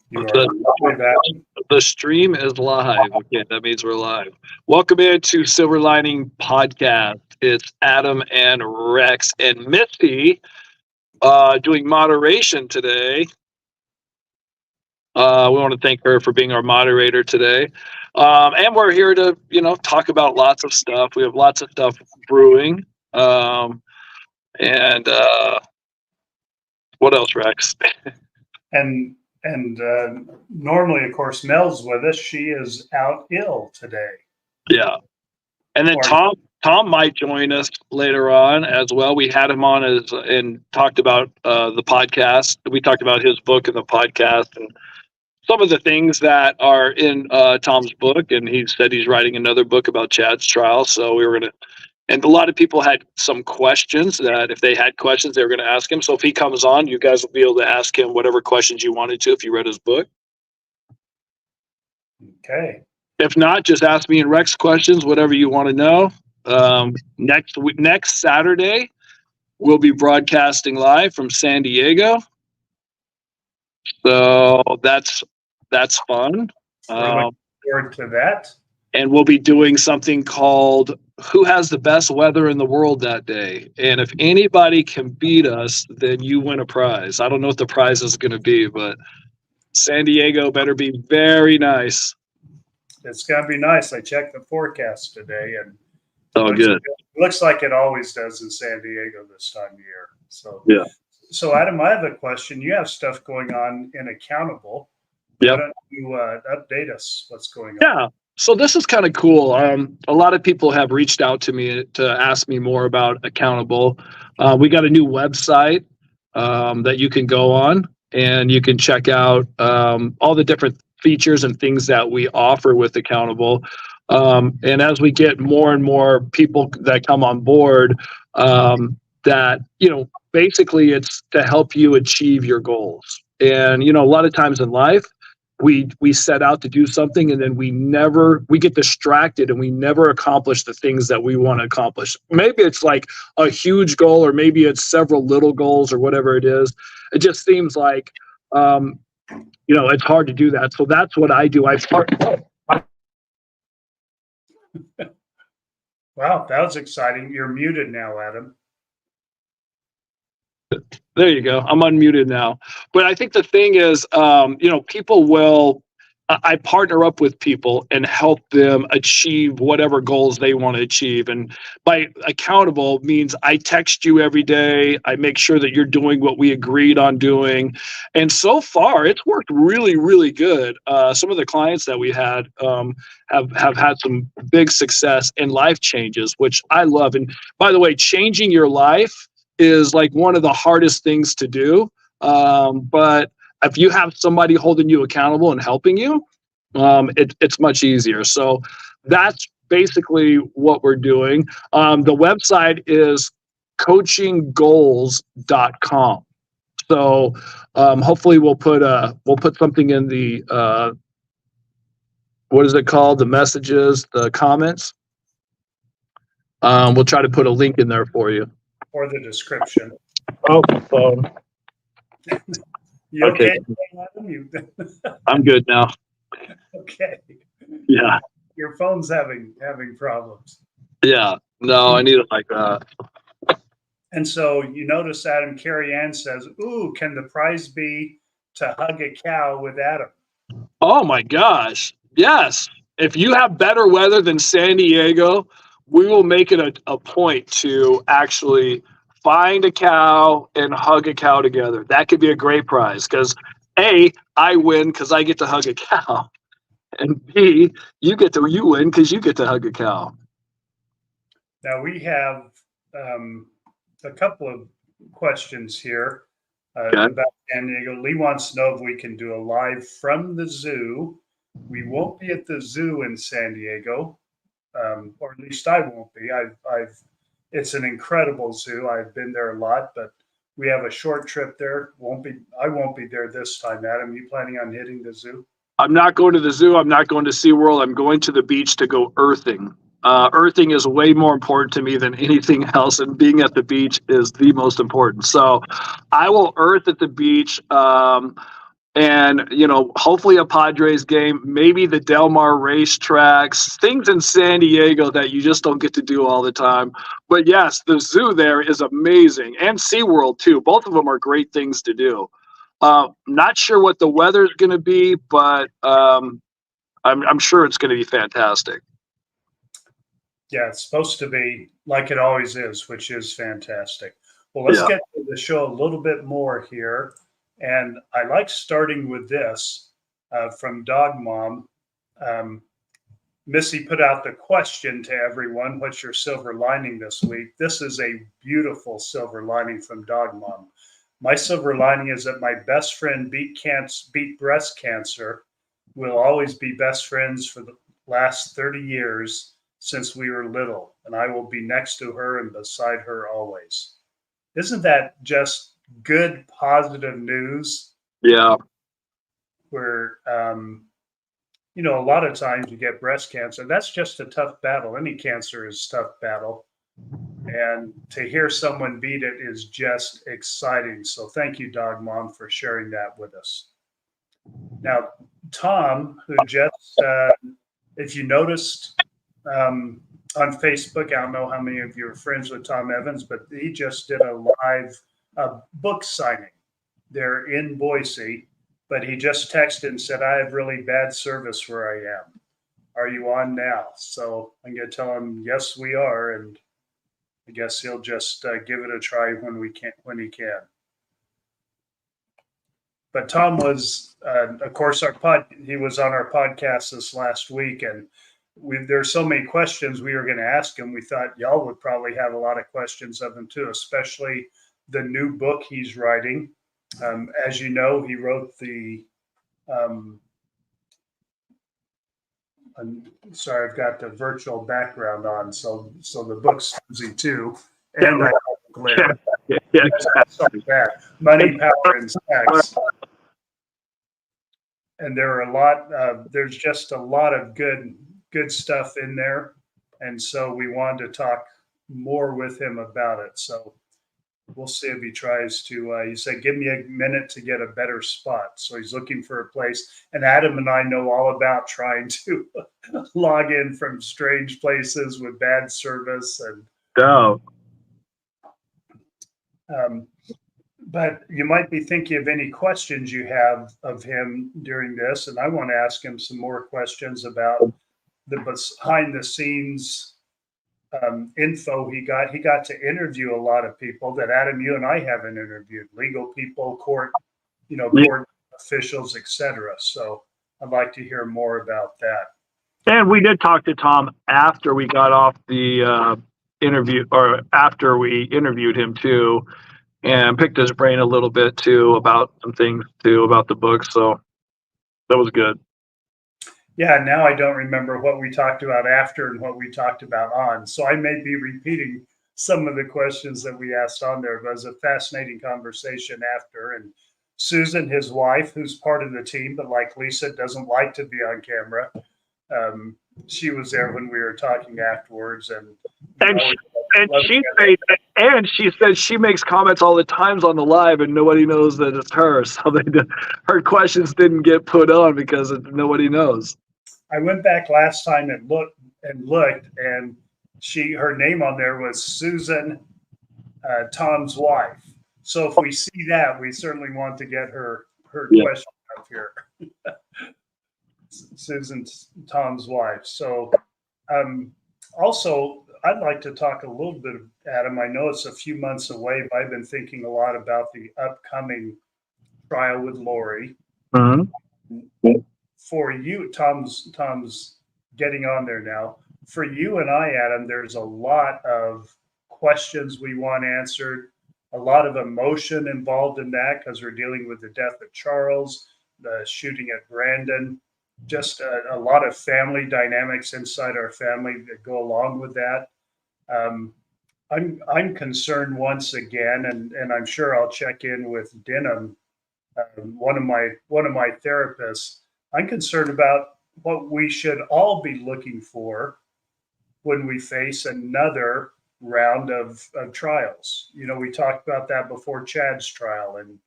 You are live, Adam. The stream is live. Okay, that means we're live. Welcome into Silver Lining Podcast. It's Adam and Rex and Missy doing moderation today. We want to thank her for being our moderator today. And we're here to, talk about lots of stuff. We have lots of stuff brewing. And what else, Rex? And normally, of course, Mel's with us. She is out ill today. Yeah. And then Tom might join us later on as well. We had him on and talked about the podcast. We talked about his book and the podcast and some of the things that are in Tom's book. And he said he's writing another book about Chad's trial. So we were going to, and a lot of people had some questions that if they had questions, they were going to ask him. So if he comes on, you guys will be able to ask him whatever questions you wanted to if you read his book. Okay. If not, just ask me and Rex questions, whatever you want to know. Next Saturday, we'll be broadcasting live from San Diego. So that's fun. Looking forward to that. And we'll be doing something called Who Has the Best Weather in the World That Day. And if anybody can beat us, then you win a prize. I don't know what the prize is going to be, but San Diego better be very nice. It's going to be nice. I checked the forecast today, and good. It looks like it always does in San Diego this time of year. So, yeah. So, Adam, I have a question. You have stuff going on in Accountable. Yeah. Why don't you update us? What's going on? Yeah. So this is kind of cool. A lot of people have reached out to me to ask me more about Accountable. We got a new website that you can go on and you can check out all the different features and things that we offer with Accountable. And as we get more and more people that come on board, that, basically it's to help you achieve your goals. And, a lot of times in life, we set out to do something and then we get distracted and we never accomplish the things that we want to accomplish. Maybe it's like a huge goal, or maybe it's several little goals, or whatever it is. It just seems like, it's hard to do that. So that's what I do. Wow, that was exciting. You're muted now, Adam. There you go. I'm unmuted now. But I think the thing is, I partner up with people and help them achieve whatever goals they want to achieve. And by accountable means I text you every day. I make sure that you're doing what we agreed on doing. And so far, it's worked really, really good. Some of the clients that we had have had some big success and life changes, which I love. And by the way, changing your life is like one of the hardest things to do. But if you have somebody holding you accountable and helping you, it's much easier. So that's basically what we're doing. The website is coachinggoals.com. So hopefully we'll put something in the what is it called? The messages, the comments. We'll try to put a link in there for you. Or the description. Oh, you okay? I'm good now. Okay. Yeah. Your phone's having problems. Yeah. No, I need it like that. And so you notice Adam, Carrie Ann says, "Ooh, can the prize be to hug a cow with Adam?" Oh my gosh. Yes. If you have better weather than San Diego, we will make it a point to actually find a cow and hug a cow together. That could be a great prize because A, I win because I get to hug a cow. And B, you win because you get to hug a cow. Now we have a couple of questions here about San Diego. Lee wants to know if we can do a live from the zoo. We won't be at the zoo in San Diego. Or at least I won't be. It's an incredible zoo. I've been there a lot, but we have a short trip there. I won't be there this time. Adam, you planning on hitting the zoo? I'm not going to the zoo. I'm not going to SeaWorld. I'm going to the beach to go earthing. Earthing is way more important to me than anything else, and being at the beach is the most important. So I will earth at the beach. And, hopefully a Padres game, maybe the Del Mar racetracks, things in San Diego that you just don't get to do all the time. But yes, the zoo there is amazing, and SeaWorld too. Both of them are great things to do. Not sure what the weather's going to be, but I'm sure it's going to be fantastic. Yeah, it's supposed to be like it always is, which is fantastic. Well, let's get to the show a little bit more here. And I like starting with this from Dog Mom. Missy put out the question to everyone, what's your silver lining this week? This is a beautiful silver lining from Dog Mom. My silver lining is that my best friend beat breast cancer. We'll always be best friends for the last 30 years since we were little, and I will be next to her and beside her always. Isn't that just good, positive news? Yeah. Where, a lot of times you get breast cancer. That's just a tough battle. Any cancer is a tough battle. And to hear someone beat it is just exciting. So thank you, Dog Mom, for sharing that with us. Now, Tom, who just, if you noticed on Facebook, I don't know how many of you are friends with Tom Evans, but he just did a live book signing there in Boise. But he just texted and said, I have really bad service where I am. Are you on now? So I'm going to tell him, yes, we are. And I guess he'll just give it a try when he can. But Tom was, of course, he was on our podcast this last week, and there's so many questions we were going to ask him. We thought y'all would probably have a lot of questions of him too, especially the new book he's writing. As you know, he wrote the. I'm sorry, I've got the virtual background on, so the book's easy too. And I glare. Money, Power, and Sex. And there are a lot. There's just a lot of good stuff in there, and so we wanted to talk more with him about it. So we'll see if he tries to. He said, "Give me a minute to get a better spot." So he's looking for a place. And Adam and I know all about trying to log in from strange places with bad service and. But you might be thinking of any questions you have of him during this, and I want to ask him some more questions about the behind the scenes info he got. He got to interview a lot of people that Adam, you and I haven't interviewed, legal people, court officials, etc. So I'd like to hear more about that. And we did talk to Tom after we got off the interview, or after we interviewed him too, and picked his brain a little bit too about some things too about the book. So that was good. Yeah, now I don't remember what we talked about after and what we talked about on. So I may be repeating some of the questions that we asked on there, but it was a fascinating conversation after. And Susan, his wife, who's part of the team, but like Lisa, doesn't like to be on camera. She was there when we were talking afterwards, and she said she makes comments all the times on the live, and nobody knows that it's her. So her questions didn't get put on because nobody knows. I went back last time and looked, and her name on there was Susan, Tom's wife. So if we see that, we certainly want to get her question up here. Susan, Tom's wife. So also, I'd like to talk a little bit, Adam. I know it's a few months away, but I've been thinking a lot about the upcoming trial with Lori. Mm-hmm. For you, Tom's getting on there now. For you and I, Adam, there's a lot of questions we want answered, a lot of emotion involved in that because we're dealing with the death of Charles, the shooting at Brandon, just a lot of family dynamics inside our family that go along with that. I'm concerned once again, and I'm sure I'll check in with Denham, one of my therapists. I'm concerned about what we should all be looking for when we face another round of trials. We talked about that before Chad's trial, and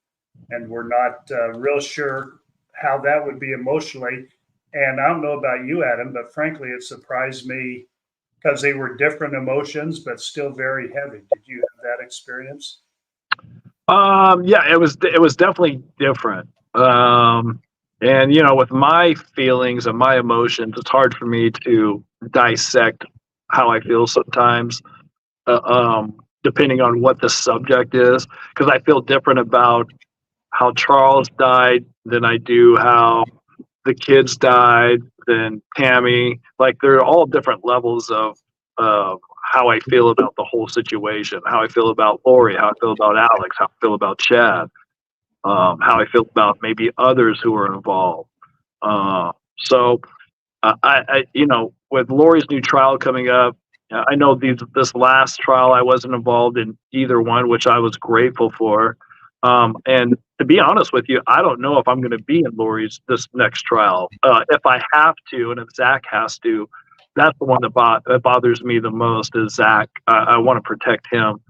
and we're not real sure how that would be emotionally. And I don't know about you, Adam, but frankly, it surprised me because they were different emotions, but still very heavy. Did you have that experience? Yeah, it was definitely different. And with my feelings and my emotions, it's hard for me to dissect how I feel sometimes, depending on what the subject is, because I feel different about how Charles died than I do how the kids died, than Tammy. Like they're all different levels of how I feel about the whole situation, how I feel about Lori, how I feel about Alex, how I feel about Chad, how I feel about maybe others who are involved. So with Lori's new trial coming up, I know this last trial I wasn't involved in either one, which I was grateful for. And to be honest with you, I don't know if I'm going to be in Lori's this next trial. If I have to, and if Zach has to, that's the one that bothers me the most is Zach. I want to protect him.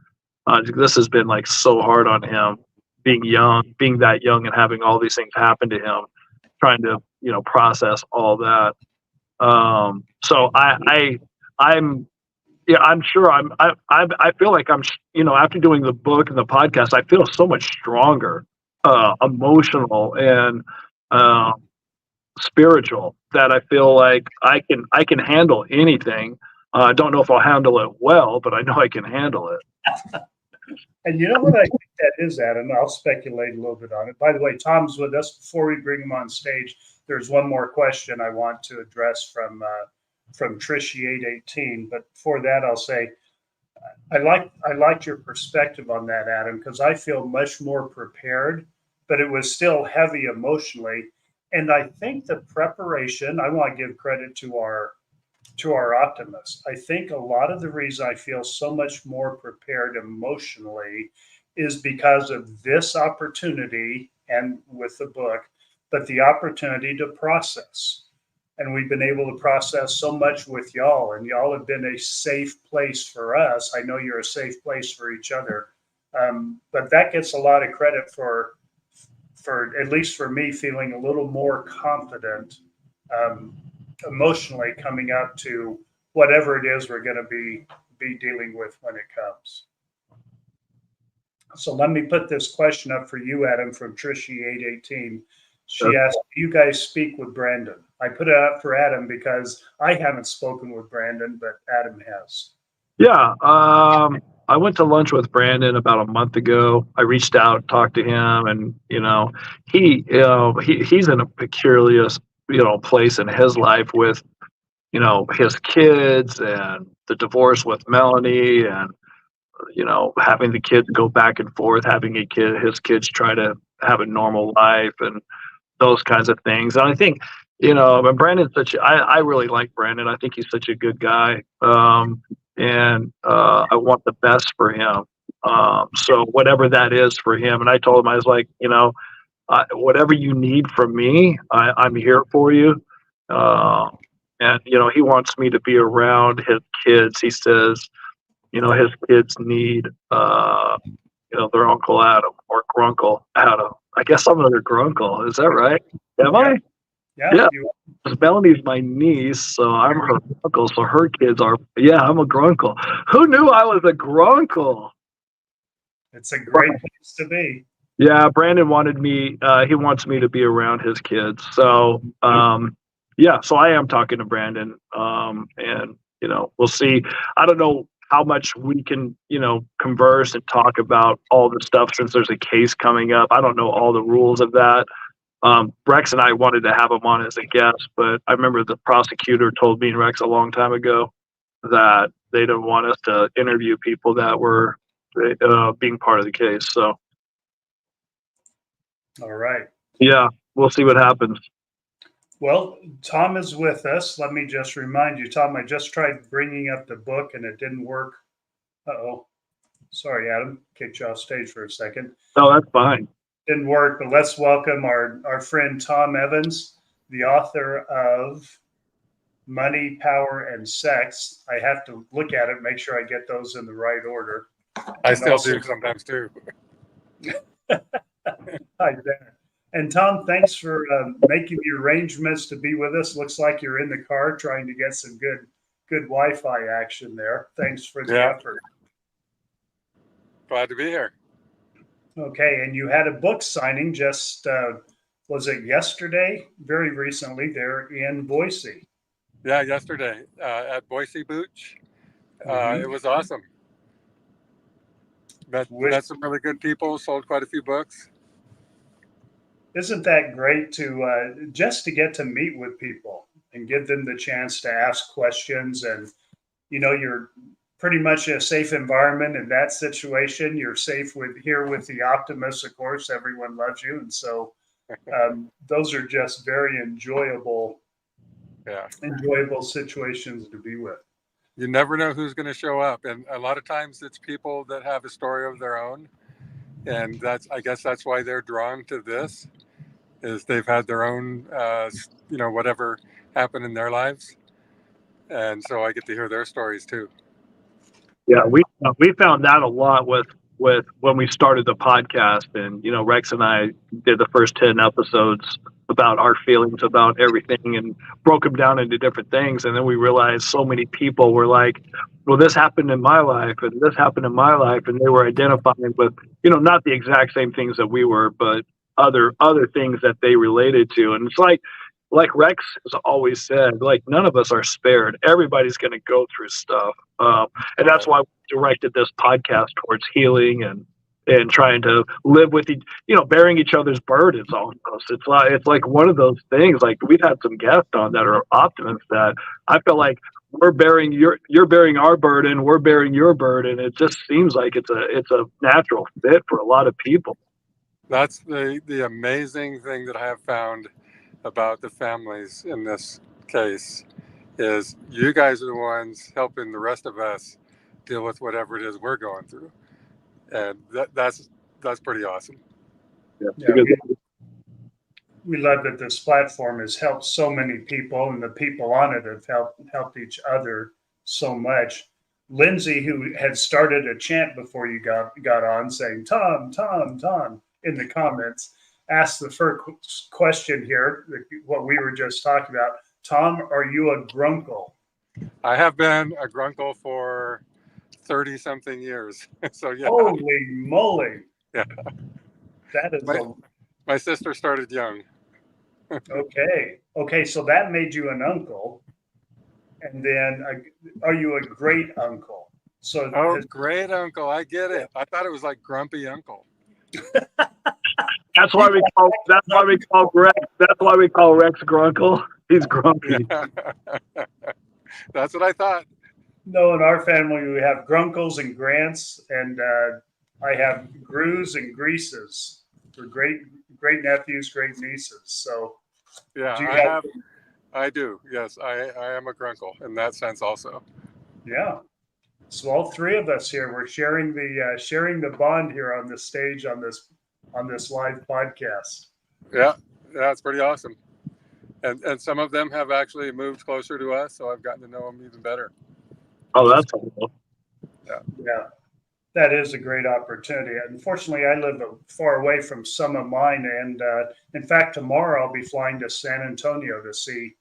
This has been like so hard on him, being that young, and having all these things happen to him, trying to process all that. So I'm yeah, I'm sure I feel like I'm after doing the book and the podcast, I feel so much stronger, emotional and spiritual, that I feel like I can handle anything. I don't know if I'll handle it well, but I know I can handle it. And you know what I think that is, Adam? I'll speculate a little bit on it. By the way, Tom's with us. Before we bring him on stage, there's one more question I want to address from Trishy818. But before that, I'll say I liked your perspective on that, Adam, because I feel much more prepared, but it was still heavy emotionally. And I think the preparation, I want to give credit to our optimists. I think a lot of the reason I feel so much more prepared emotionally is because of this opportunity and with the book, but the opportunity to process. And we've been able to process so much with y'all, and y'all have been a safe place for us. I know you're a safe place for each other. But that gets a lot of credit for at least for me feeling a little more confident emotionally coming up to whatever it is we're going to be dealing with when it comes. So let me put this question up for you, Adam, from Trishy818. She asked, do you guys speak with Brandon? I put it up for Adam because I haven't spoken with Brandon, but Adam has. Yeah. I went to lunch with Brandon about a month ago. I reached out, talked to him, and he's in a peculiar place in his life with his kids and the divorce with Melanie, and having the kids go back and forth, having his kids try to have a normal life, and those kinds of things. And I think and Brandon's I really like Brandon. I think he's such a good guy. And I want the best for him. So whatever that is for him. And I told him, I was like, whatever you need from me, I'm here for you. And he wants me to be around his kids. He says, his kids need, their Uncle Adam, or Grunkle Adam. I guess I'm another Grunkle. Is that right? Am I? Yeah. Melanie's my niece, so I'm her uncle. So her kids are, I'm a Grunkle. Who knew I was a Grunkle? It's a great place to be. Yeah, Brandon wanted me. He wants me to be around his kids. So, so I am talking to Brandon, and we'll see. I don't know how much we can, converse and talk about all the stuff since there's a case coming up. I don't know all the rules of that. Rex and I wanted to have him on as a guest, but I remember the prosecutor told me and Rex a long time ago that they didn't want us to interview people that were being part of the case. So, all right. Yeah, we'll see what happens. Well, Tom is with us. Let me just remind you, Tom, I just tried bringing up the book and it didn't work. Uh-oh. Sorry, Adam. Kicked you off stage for a second. No, that's fine. Didn't work, but let's welcome our friend Tom Evans, the author of Money, Power, and Sex. I have to look at it, make sure I get those in the right order. I still do sometimes too. Hi there. And Tom, thanks for making the arrangements to be with us. Looks like you're in the car trying to get some good Wi-Fi action there. Thanks for the effort. Glad to be here. Okay, and you had a book signing just, was it yesterday? Very recently there in Boise. Yeah, yesterday at Boise Booch. It was awesome. Met some really good people, sold quite a few books. Isn't that great to just to get to meet with people and give them the chance to ask questions? And, you're pretty much in a safe environment in that situation. You're safe with the optimists, of course, everyone loves you. And so those are just very enjoyable situations to be with. You never know who's going to show up. And a lot of times it's people that have a story of their own. And I guess that's why they're drawn to this, is they've had their own, whatever happened in their lives. And so I get to hear their stories too. Yeah, we found that a lot with when we started the podcast, and Rex and I did the first 10 episodes about our feelings about everything and broke them down into different things, and then we realized so many people were like, well, this happened in my life and this happened in my life, and they were identifying with not the exact same things that we were, but other things that they related to. And it's like Rex has always said, like, none of us are spared. Everybody's going to go through stuff. And that's why we directed this podcast towards healing and trying to live with bearing each other's burdens almost. It's like one of those things. Like, we've had some guests on that are optimists that I feel like you're bearing our burden, we're bearing your burden. It just seems like it's a natural fit for a lot of people. That's the amazing thing that I have found about the families in this case, is you guys are the ones helping the rest of us deal with whatever it is we're going through, and that's pretty awesome. We love that this platform has helped so many people, and the people on it have helped each other so much. Lindsay, who had started a chant before you got on, saying "Tom, Tom, Tom" in the comments, asked the first question here, what we were just talking about. Tom, are you a Grunkle? I have been a Grunkle for 30-something years. So yeah. Holy moly! Yeah, that is my sister started young. Okay. So that made you an uncle, and then are you a great uncle? So great uncle, I get it. I thought it was like grumpy uncle. That's why we call Rex. That's why we call Rex Grunkle. He's grumpy. Yeah. That's what I thought. No, in our family we have Grunkles and Grants, and I have Grews and Greases for great nephews, great nieces. So yeah, I do. Yes, I am a Grunkle in that sense also. Yeah. So all three of us here, we're sharing the bond here on the stage on this live podcast. Yeah, it's pretty awesome. And some of them have actually moved closer to us, so I've gotten to know them even better. Oh, that's cool. Yeah, that is a great opportunity. Unfortunately, I live far away from some of mine, and in fact, tomorrow I'll be flying to San Antonio to see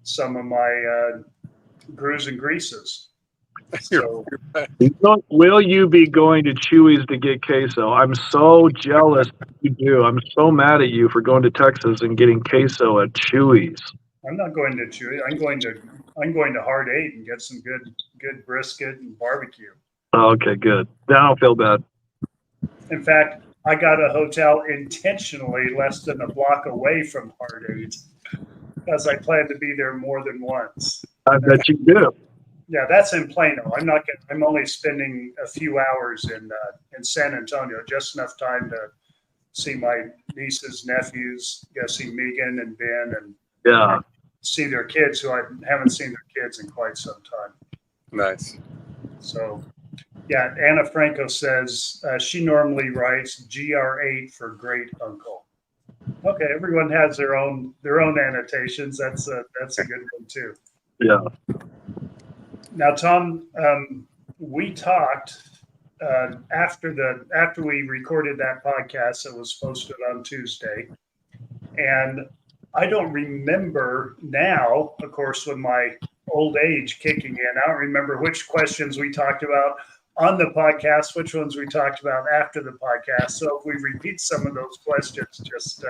some of my Grews and Greases. So, will you be going to Chewy's to get queso? I'm so jealous you do. I'm so mad at you for going to Texas and getting queso at Chewy's. I'm not going to Chewy. I'm going to Hard 8 and get some good brisket and barbecue. Oh, okay, good. Then I don't feel bad. In fact, I got a hotel intentionally less than a block away from Hard 8 because I plan to be there more than once. I bet you do. Yeah, that's in Plano. I'm only spending a few hours in San Antonio, just enough time to see my nieces, nephews, see Megan and Ben, and see their kids who I haven't seen their kids in quite some time. Nice. So, yeah, Anna Franco says she normally writes GR8 for great uncle. Okay, everyone has their own annotations. That's a good one too. Yeah. Now, Tom, we talked after we recorded that podcast that was posted on Tuesday, and I don't remember now, of course, with my old age kicking in, I don't remember which questions we talked about on the podcast, which ones we talked about after the podcast. So if we repeat some of those questions, just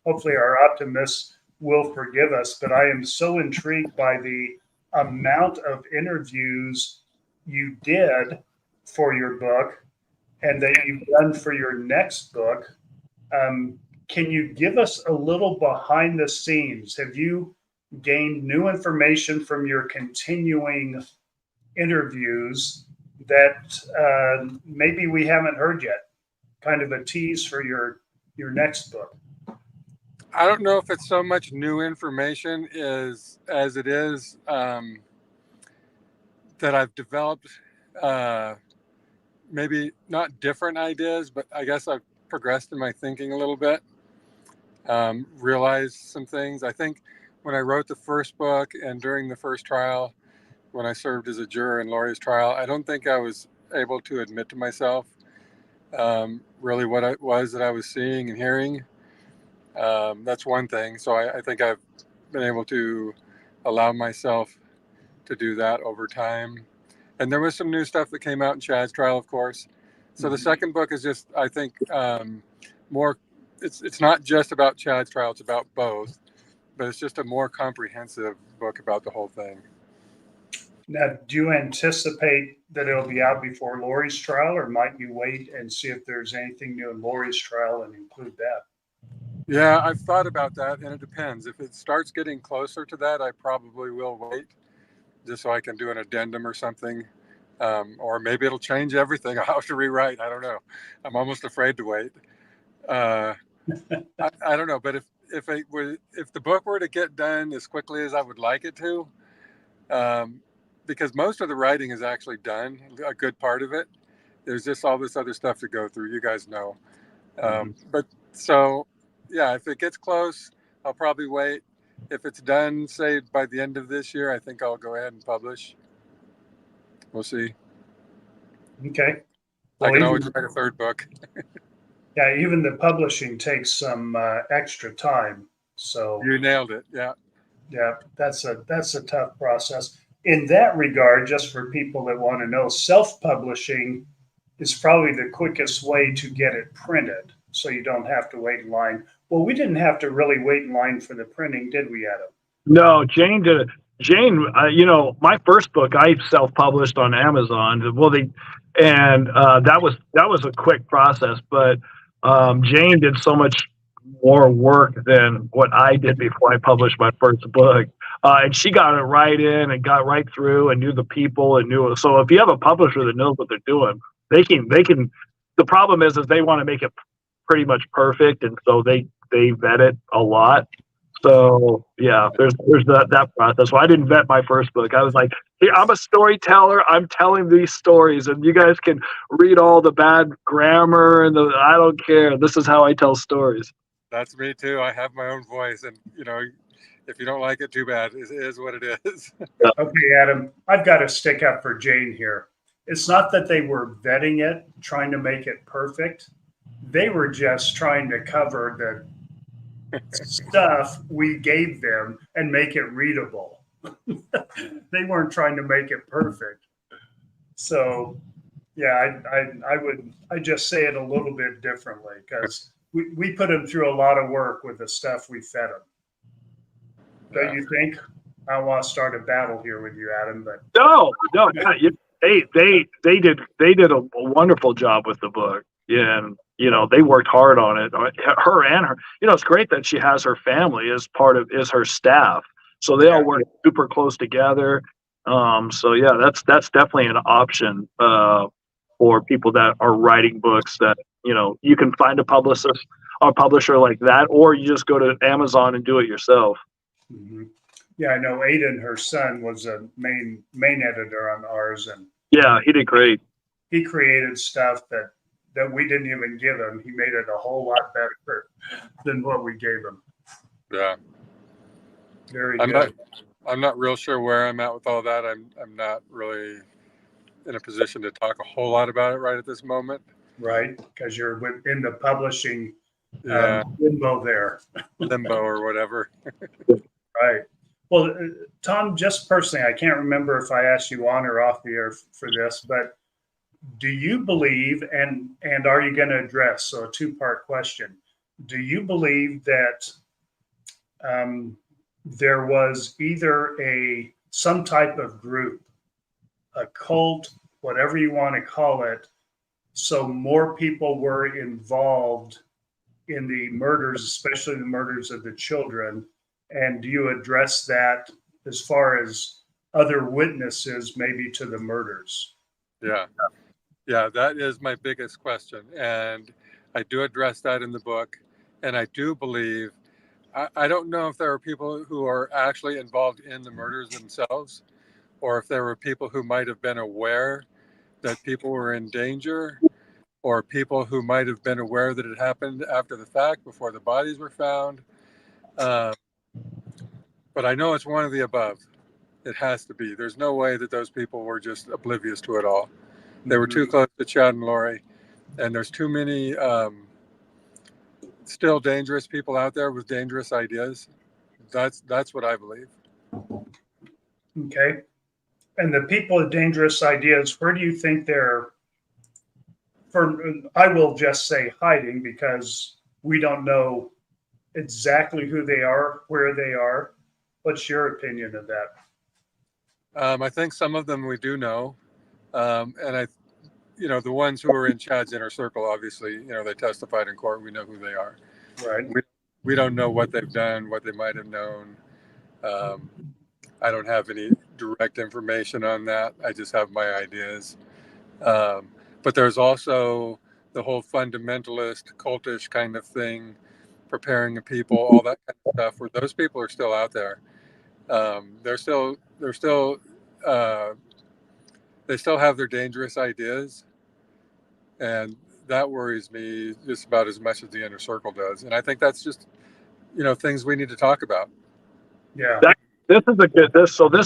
hopefully our optimists will forgive us. But I am so intrigued by the amount of interviews you did for your book and that you've done for your next book. Can you give us a little behind the scenes? Have you gained new information from your continuing interviews that maybe we haven't heard yet? Kind of a tease for your next book. I don't know if it's so much new information as it is that I've developed maybe not different ideas, but I guess I've progressed in my thinking a little bit, realized some things. I think when I wrote the first book and during the first trial, when I served as a juror in Lori's trial, I don't think I was able to admit to myself really what it was that I was seeing and hearing. That's one thing. So I think I've been able to allow myself to do that over time. And there was some new stuff that came out in Chad's trial, of course. So the second book is just, I think, more, it's not just about Chad's trial, it's about both, but it's just a more comprehensive book about the whole thing. Now, do you anticipate that it'll be out before Lori's trial, or might you wait and see if there's anything new in Lori's trial and include that? Yeah, I've thought about that, and it depends. If it starts getting closer to that, I probably will wait, just so I can do an addendum or something. Or maybe it'll change everything. I'll have to rewrite. I don't know. I'm almost afraid to wait. I don't know. But if the book were to get done as quickly as I would like it to, because most of the writing is actually done, a good part of it. There's just all this other stuff to go through. You guys know. But so, yeah, if it gets close, I'll probably wait. If it's done, say, by the end of this year, I think I'll go ahead and publish. We'll see. Okay. Well, I can always write a third book. Yeah, even the publishing takes some extra time. So you nailed it. Yeah. Yeah, that's a tough process. In that regard, just for people that want to know, self-publishing is probably the quickest way to get it printed, so you don't have to wait in line. Well, we didn't have to really wait in line for the printing, did we, Adam? No, Jane did it. Jane, my first book I self-published on Amazon. Well, that was a quick process, but Jane did so much more work than what I did before I published my first book. And she got it right in and got right through and knew the people and knew it. So if you have a publisher that knows what they're doing, they can. The problem is they want to make it pretty much perfect, and so they vet it a lot. So yeah, there's that process. So I didn't vet my first book. I was like, hey, I'm a storyteller. I'm telling these stories, and you guys can read all the bad grammar and I don't care. This is how I tell stories. That's me too. I have my own voice, and if you don't like it, too bad. It is what it is. Okay, Adam, I've got to stick up for Jane here. It's not that they were vetting it, trying to make it perfect. They were just trying to cover the stuff we gave them and make it readable. They weren't trying to make it perfect. So, yeah, I just say it a little bit differently because we put them through a lot of work with the stuff we fed them. Don't you think? I don't want to start a battle here with you, Adam, but no, they did a wonderful job with the book. Yeah, and they worked hard on it. Her and her, it's great that she has her family as is her staff. So they all work super close together. So yeah, that's definitely an option for people that are writing books that you can find a publisher like that, or you just go to Amazon and do it yourself. Mm-hmm. Yeah, I know Aiden, her son, was a main editor on ours, and yeah, he did great. He created stuff that we didn't even give him. He made it a whole lot better than what we gave him. Yeah, very good. I'm not real sure where I'm at with all that. I'm not really in a position to talk a whole lot about it right at this moment. Right, because you're in the publishing Yeah, limbo there. limbo or whatever. Right. Well, Tom, just personally, I can't remember if I asked you on or off the air for this, but do you believe, and are you going to address, so a two-part question, do you believe that there was either some type of group, a cult, whatever you want to call it, so more people were involved in the murders, especially the murders of the children? And do you address that as far as other witnesses, maybe to the murders? Yeah, that is my biggest question. And I do address that in the book. And I do believe, I don't know if there are people who are actually involved in the murders themselves, or if there were people who might have been aware that people were in danger, or people who might have been aware that it happened after the fact, before the bodies were found. But I know it's one of the above. It has to be. There's no way that those people were just oblivious to it all. They were too close to Chad and Lori, and there's too many still dangerous people out there with dangerous ideas. That's what I believe. Okay. And the people with dangerous ideas, where do you think they're, I will just say hiding, because we don't know exactly who they are, where they are. What's your opinion of that? I think some of them we do know. And the ones who are in Chad's inner circle, obviously, they testified in court. We know who they are. Right. We don't know what they've done, what they might have known. I don't have any direct information on that. I just have my ideas. But there's also the whole fundamentalist, cultish kind of thing, preparing the people, all that kind of stuff, where those people are still out there. They still have their dangerous ideas, and that worries me just about as much as the inner circle does. And I think that's just, things we need to talk about. Yeah. This is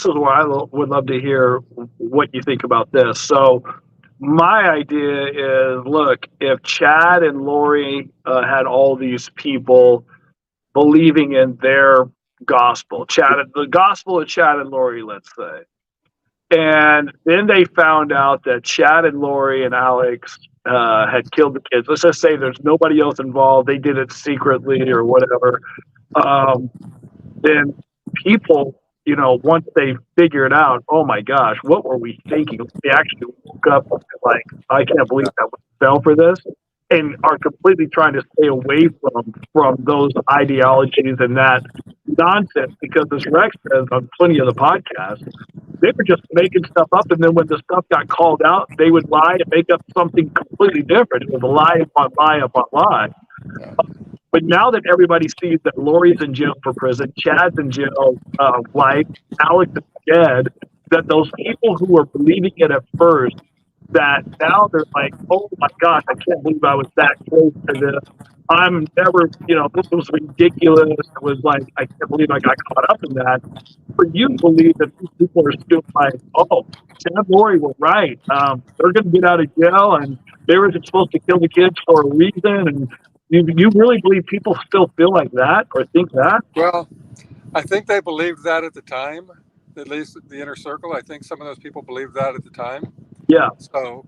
where I would love to hear what you think about this. So my idea is, look, if Chad and Lori had all these people believing in their gospel, the gospel of Chad and Lori, let's say, and then they found out that Chad and Lori and Alex had killed the kids. Let's just say there's nobody else involved. They did it secretly or whatever. Then people, once they figure it out, oh my gosh, what were we thinking? They actually woke up like, I can't believe that we fell for this, and are completely trying to stay away from those ideologies and that nonsense, because as Rex says on plenty of the podcasts, they were just making stuff up, and then when the stuff got called out, they would lie and make up something completely different. It was a lie upon lie upon lie. But now that everybody sees that Lori's in jail for prison, Chad's in jail, life, Alex is dead, that those people who were believing it at first, that now they're like, oh my gosh, I can't believe I was that close to this. I'm never, this was ridiculous. It was like, I can't believe I got caught up in that. For you to believe that these people are still like, oh, Chad and Lori were right. They're going to get out of jail, and they were supposed to kill the kids for a reason. And you really believe people still feel like that or think that? Well, I think they believed that at the time, at least the inner circle. I think some of those people believed that at the time. Yeah. So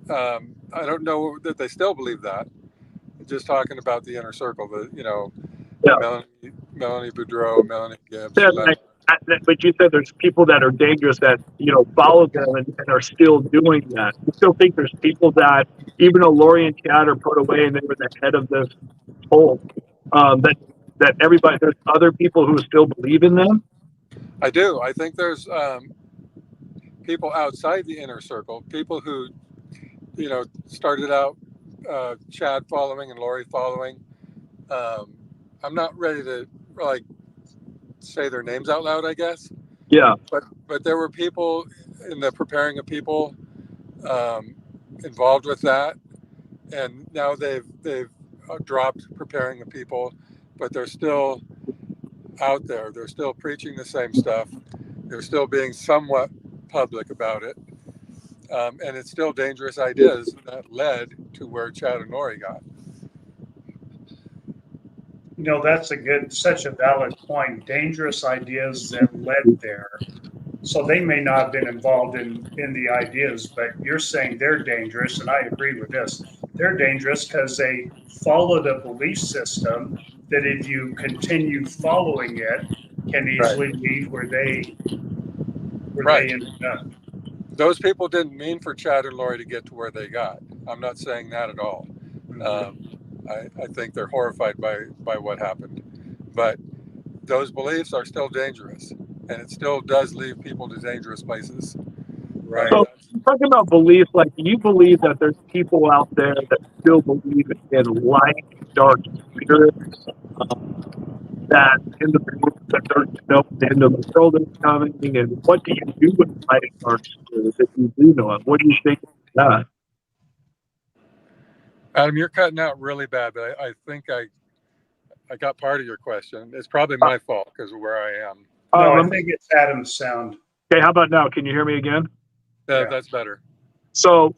I don't know that they still believe that. Just talking about the inner circle, Melanie Boudreau, Melanie Gibbs. But you said there's people that are dangerous that, follow them and are still doing that. You still think there's people that, even though Lori and Chad are put away and they were the head of this whole, that everybody, there's other people who still believe in them? I do. I think there's people outside the inner circle, people who, started out Chad following and Lori following. I'm not ready to say their names out loud, I guess. Yeah. But there were people in the preparing of people involved with that, and now they've dropped preparing of people, but they're still out there. They're still preaching the same stuff. They're still being somewhat public about it. And it's still dangerous ideas that led to where Chad and Lori got. You know, that's such a valid point. Dangerous ideas that led there. So they may not have been involved in the ideas, but you're saying they're dangerous, and I agree with this. They're dangerous because they followed a belief system that if you continue following it, can easily lead where they ended up. Those people didn't mean for Chad and Lori to get to where they got. I'm not saying that at all. I think they're horrified by what happened, but those beliefs are still dangerous, and it still does lead people to dangerous places. Right. So talking about belief, like, do you believe that there's people out there that still believe in light, dark spirits? That in the belief that there's no end of the world is coming, and what do you do with light and dark spirits if you do know it? What do you think of that? Adam, you're cutting out really bad, but I think I got part of your question. It's probably my fault because of where I am. No, I think it's Adam's sound. Okay, how about now? Can you hear me again? Yeah. That's better. So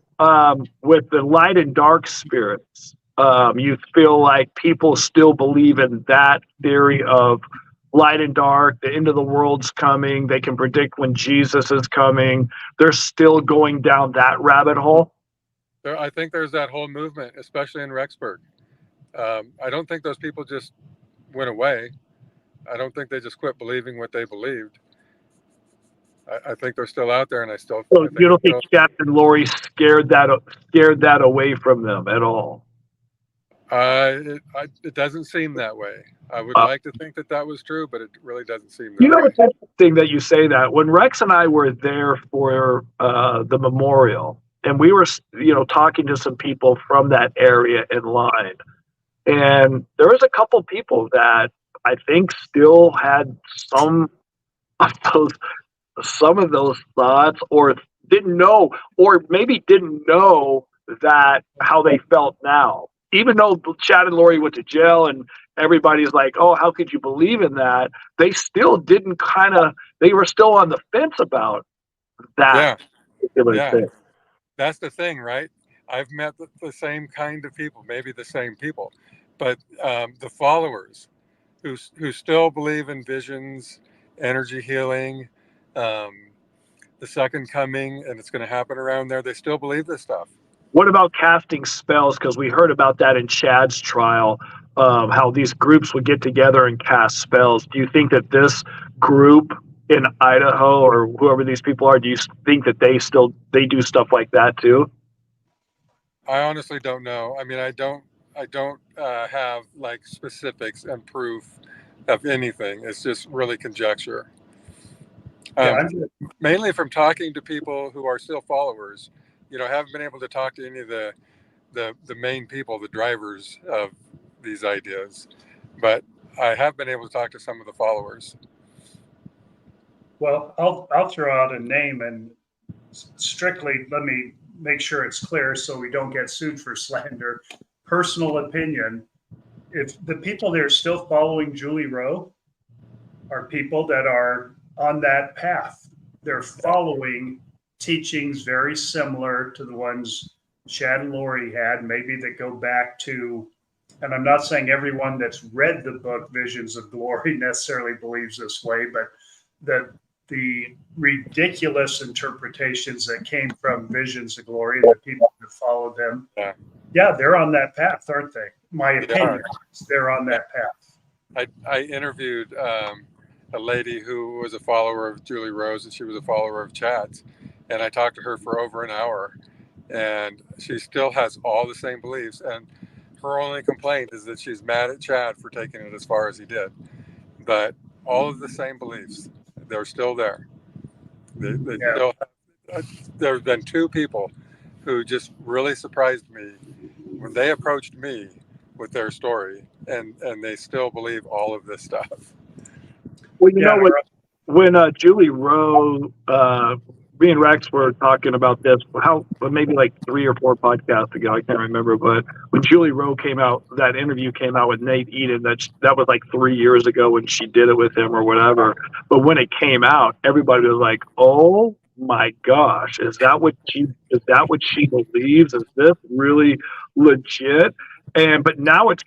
with the light and dark spirits, you feel like people still believe in that theory of light and dark, the end of the world's coming, they can predict when Jesus is coming. They're still going down that rabbit hole? I think there's that whole movement, especially in Rexburg. I don't think those people just went away. I don't think they just quit believing what they believed. I think they're still out there, and So you don't think Chad and Lori scared that away from them at all? It doesn't seem that way. I would like to think that was true, but it really doesn't seem that way. You know, it's interesting that you say that. When Rex and I were there for the memorial, and we were, talking to some people from that area in line, and there was a couple people that I think still had some of those thoughts, or didn't know, or maybe didn't know that how they felt now. Even though Chad and Lori went to jail and everybody's like, oh, how could you believe in that? They still didn't they were still on the fence about that. Yeah. That's the thing, right? I've met the same kind of people, maybe the same people, but the followers who still believe in visions, energy healing, the second coming, and it's going to happen around there. They still believe this stuff. What about casting spells? Because we heard about that in Chad's trial, how these groups would get together and cast spells. Do you think that this group in Idaho, or whoever these people are, do you think that they do stuff like that too? I honestly don't know. I mean, I don't have like specifics and proof of anything. It's just really conjecture. Mainly from talking to people who are still followers. Haven't been able to talk to any of the main people, the drivers of these ideas, but I have been able to talk to some of the followers. Well, I'll throw out a name, and strictly let me make sure it's clear so we don't get sued for slander. Personal opinion: if the people that are still following Julie Rowe are people that are on that path, they're following teachings very similar to the ones Chad and Lori had, maybe that go back to, and I'm not saying everyone that's read the book Visions of Glory necessarily believes this way, but the ridiculous interpretations that came from Visions of Glory, the people who followed them, they're on that path, aren't they? My opinion, they're on that path. I interviewed a lady who was a follower of Julie Rose, and she was a follower of Chad's. And I talked to her for over an hour, and she still has all the same beliefs. And her only complaint is that she's mad at Chad for taking it as far as he did. But all of the same beliefs, they're still there. Still have, there have been two people who just really surprised me when they approached me with their story, and they still believe all of this stuff. Well, when Julie Rowe, me and Rex were talking about this, maybe like 3 or 4 podcasts ago, I can't remember, but when Julie Rowe came out, that interview came out with Nate Eden, that was like 3 years ago when she did it with him or whatever. But when it came out, everybody was like, oh my gosh, is that what she believes? Is this really legit? But now it's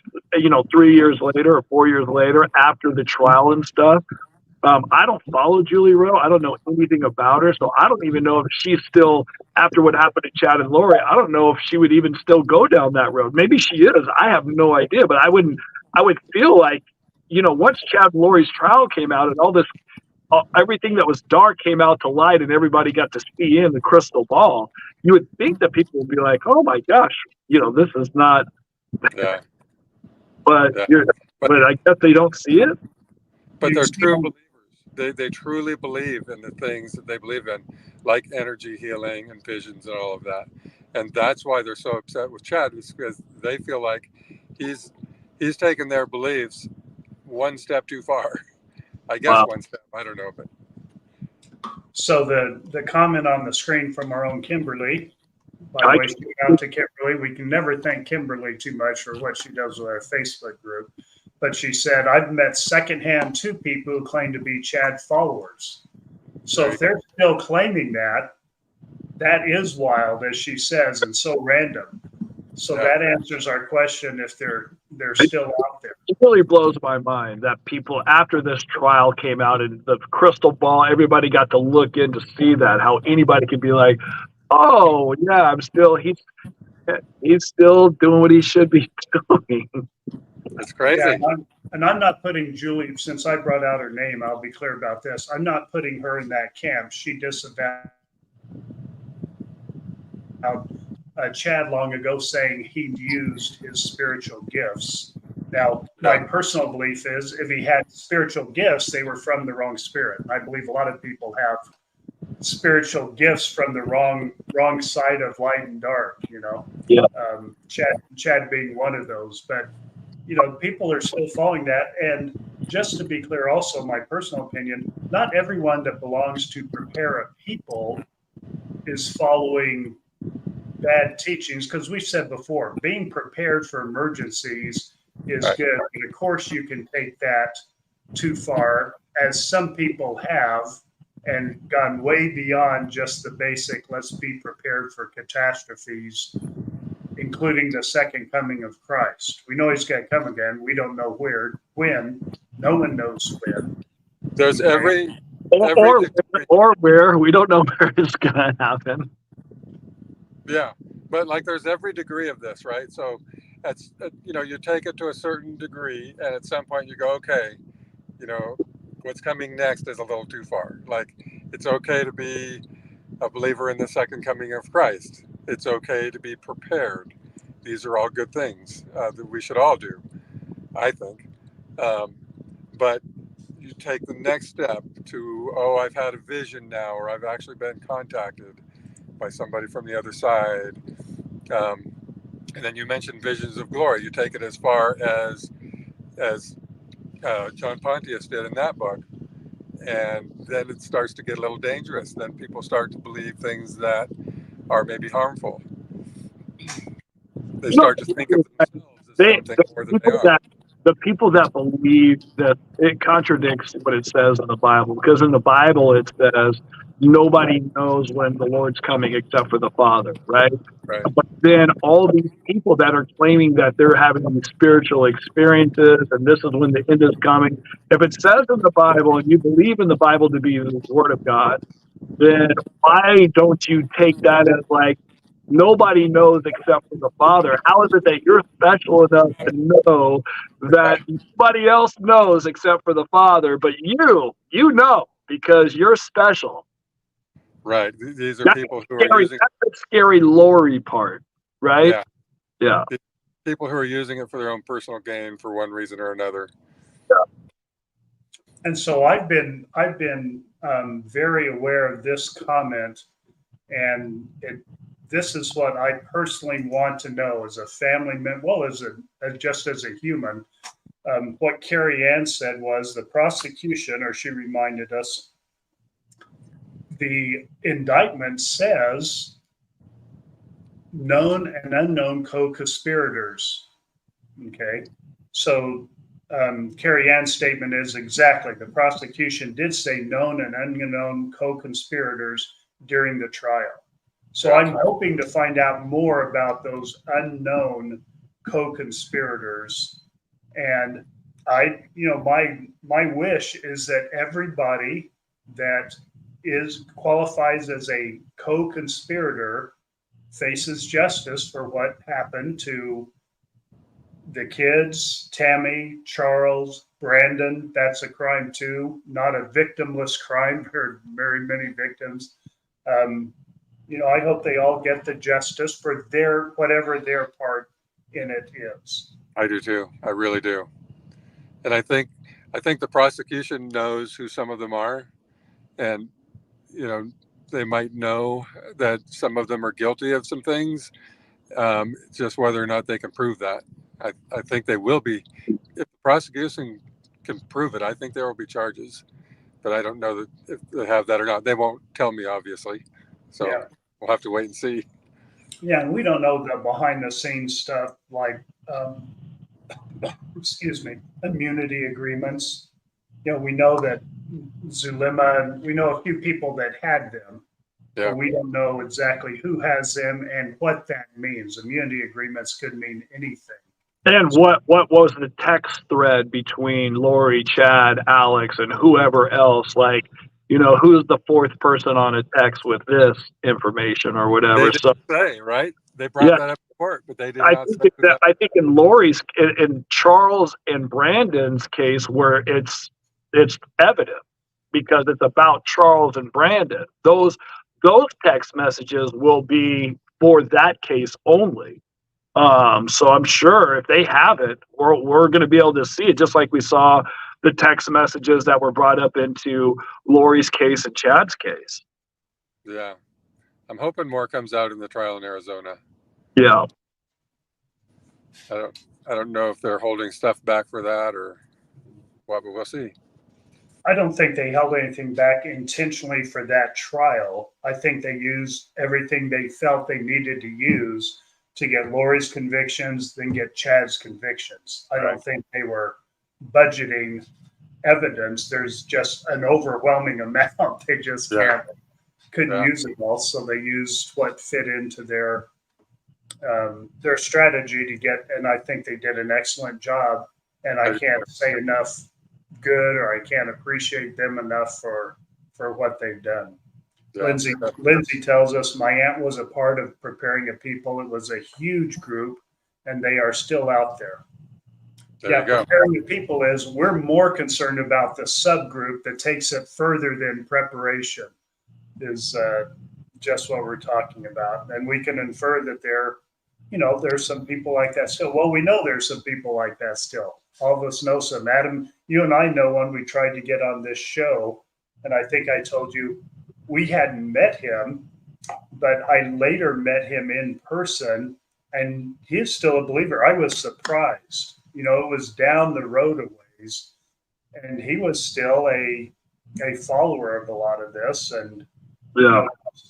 3 years later or 4 years later after the trial and stuff. I don't follow Julie Rowe. I don't know anything about her, so I don't even know if she's still, after what happened to Chad and Lori, I don't know if she would even still go down that road. Maybe she is. I have no idea, but I would feel like, once Chad and Lori's trial came out and all this, everything that was dark came out to light and everybody got to see in the crystal ball, you would think that people would be like, oh my gosh, this is not, Yeah. but I guess they don't see it. But they're true believers. They truly believe in the things that they believe in, like energy healing and visions and all of that. And that's why they're so upset with Chad, is because they feel like he's taken their beliefs one step too far. I guess one step. I don't know, but so the comment on the screen from our own Kimberly. By the way, shout out to Kimberly. We can never thank Kimberly too much for what she does with our Facebook group. But she said, I've met secondhand 2 people who claim to be Chad followers. So if they're still claiming that, that is wild, as she says, and so random. So that answers our question if they're still out there. It really blows my mind that people, after this trial came out and the crystal ball, everybody got to look in to see that, how anybody could be like, oh, yeah, he's still doing what he should be doing. That's crazy. Yeah, and I'm not putting Julie, since I brought out her name, I'll be clear about this. I'm not putting her in that camp. She disavowed Chad long ago, saying he used his spiritual gifts. Now, my personal belief is if he had spiritual gifts, they were from the wrong spirit. I believe a lot of people have spiritual gifts from the wrong side of light and dark, Yeah. Chad being one of those. But people are still following that. And just to be clear, also, my personal opinion, not everyone that belongs to Prepare a People is following bad teachings, because we've said before, being prepared for emergencies is good. And of course, you can take that too far, as some people have, and gone way beyond just the basic, let's be prepared for catastrophes, including the second coming of Christ. We know he's going to come again. We don't know when. No one knows when. There's every or where. We don't know where it's going to happen. Yeah, but there's every degree of this, right? So that's, you take it to a certain degree, and at some point you go, okay, what's coming next is a little too far. Like, it's okay to be a believer in the second coming of Christ. It's okay to be prepared. These are all good things that we should all do, I think. But you take the next step to, I've had a vision now, or I've actually been contacted by somebody from the other side. And then you mentioned visions of glory. You take it as far as John Pontius did in that book. And then it starts to get a little dangerous. Then people start to believe things that are maybe harmful. They start to think of themselves as something more than they are. The people that believe that it contradicts what it says in the Bible, because in the Bible it says nobody knows when the Lord's coming except for the Father, right? But then all these people that are claiming that they're having these spiritual experiences and this is when the end is coming, if it says in the Bible and you believe in the Bible to be the Word of God, then why don't you take that as like, nobody knows except for the Father? How is it that you're special enough to know that nobody else knows except for the Father, but you know because you're special? Right. These are people who are using... That's the scary Lori part, right? Yeah. People who are using it for their own personal gain for one reason or another. Yeah. And so I've been very aware of this comment, and this is what I personally want to know as a family member, just as a human. What Carrie Ann said was the prosecution, or she reminded us, the indictment says known and unknown co-conspirators. Okay, so Carrie Ann's statement is exactly, the prosecution did say known and unknown co-conspirators during the trial. So I'm hoping to find out more about those unknown co-conspirators. And my wish is that everybody that qualifies as a co-conspirator faces justice for what happened to the kids, Tammy, Charles, Brandon. That's a crime too, not a victimless crime. There are very many victims. I hope they all get the justice for whatever their part in it is. I do too. I really do. And I think the prosecution knows who some of them are, and they might know that some of them are guilty of some things, just whether or not they can prove that. I think they will be. If the prosecution can prove it, I think there will be charges. But I don't know that if they have that or not. They won't tell me, obviously. So we'll have to wait and see. Yeah, and we don't know the behind the scenes stuff like, immunity agreements. We know that Zulema, we know a few people that had them. Yeah. But we don't know exactly who has them and what that means. Immunity agreements could mean anything. And what was the text thread between Lori, Chad, Alex, and whoever else? Like, who's the fourth person on a text with this information or whatever? They didn't say, right? They brought that up in court, but they did not say that. I think in Lori's, in Charles and Brandon's case, where it's evident because it's about Charles and Brandon. Those text messages will be for that case only. So I'm sure if they have it, we're going to be able to see it, just like we saw the text messages that were brought up into Lori's case and Chad's case. Yeah. I'm hoping more comes out in the trial in Arizona. Yeah. I don't know if they're holding stuff back for that or what, but we'll see. I don't think they held anything back intentionally for that trial. I think they used everything they felt they needed to use to get Lori's convictions, then get Chad's convictions. I don't think they were budgeting evidence. There's just an overwhelming amount. They just couldn't use it all. So they used what fit into their strategy to get, and I think they did an excellent job. And I can't say enough good, or I can't appreciate them enough for what they've done. Yeah. Lindsay tells us, my aunt was a part of preparing a people. It was a huge group, and they are still out there. Preparing the people is, we're more concerned about the subgroup that takes it further than preparation is just what we're talking about. And we can infer that there's some people like that still. Well, we know there's some people like that still. All of us know some. Adam, you and I know one we tried to get on this show, and I think I told you we hadn't met him, but I later met him in person, and he's still a believer. I was surprised. It was down the road a ways, and he was still a follower of a lot of this, and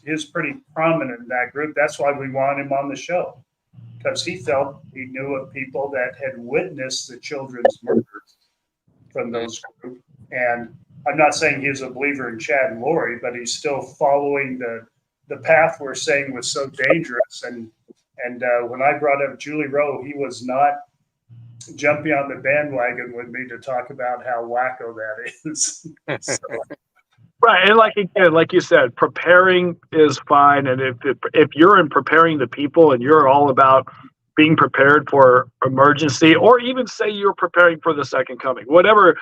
he's pretty prominent in that group. That's why we want him on the show, because he felt he knew of people that had witnessed the children's murders from those groups. And I'm not saying he's a believer in Chad and Lori, but he's still following the path we're saying was so dangerous. And when I brought up Julie Rowe, he was not jumping on the bandwagon with me to talk about how wacko that is. Right, and like you said, preparing is fine, and if you're in preparing the people and you're all about being prepared for emergency, or even say you're preparing for the second coming, whatever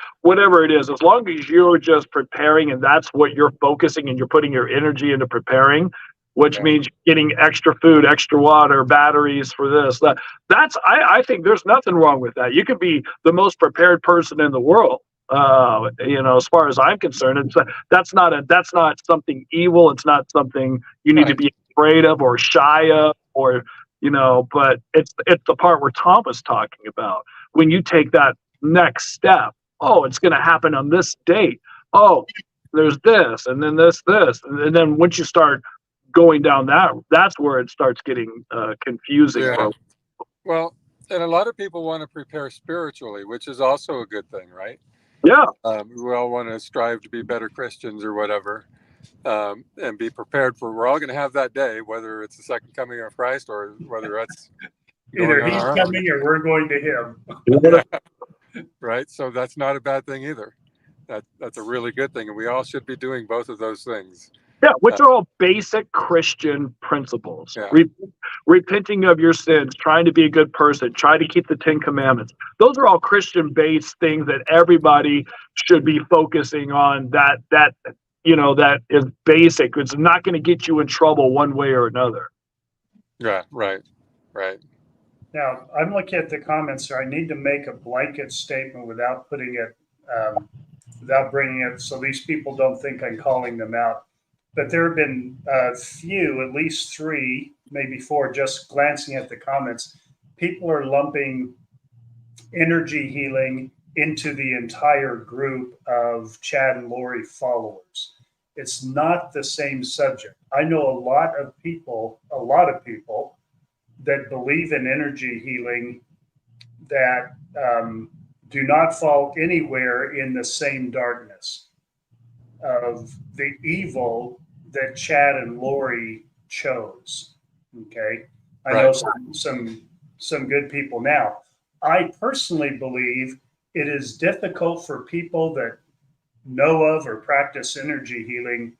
it is, as long as you're just preparing and that's what you're focusing and you're putting your energy into preparing, which means getting extra food, extra water, batteries for this, I think there's nothing wrong with that. You could be the most prepared person in the world. As far as I'm concerned, that's not something evil. It's not something you need to be afraid of or shy of, or but it's the part where Tom was talking about. When you take that next step, it's going to happen on this date. There's this, and then this, and then once you start going down that's where it starts getting confusing. Yeah. Well, and a lot of people want to prepare spiritually, which is also a good thing, right? Yeah. We all want to strive to be better Christians or whatever. and be prepared for. We're all going to have that day, whether it's the second coming of Christ or whether that's Either going on he's our own. coming or we're going to him. Yeah. Right. So that's not a bad thing either. That's a really good thing, and we all should be doing both of those things. Yeah, which are all basic Christian principles. Yeah. Repenting of your sins, trying to be a good person, trying to keep the 10 Commandments. Those are all Christian-based things that everybody should be focusing on. That is basic. It's not going to get you in trouble one way or another. Yeah. Right. Now, I'm looking at the comments here. I need to make a blanket statement without putting it, without bringing it, so these people don't think I'm calling them out. But there have been a few, at least 3, maybe 4, just glancing at the comments. People are lumping energy healing into the entire group of Chad and Lori followers. It's not the same subject. I know a lot of people that believe in energy healing that do not fall anywhere in the same darkness of the evil that Chad and Lori chose. Okay, I know some good people now. I personally believe it is difficult for people that know of or practice energy healing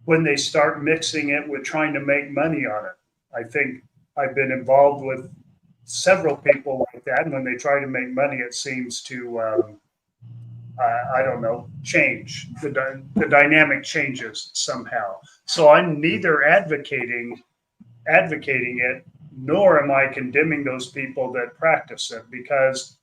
when they start mixing it with trying to make money on it. I think I've been involved with several people like that, and when they try to make money, it seems to I don't know, change. The dynamic changes somehow. So I'm neither advocating it, nor am I condemning those people that practice it, because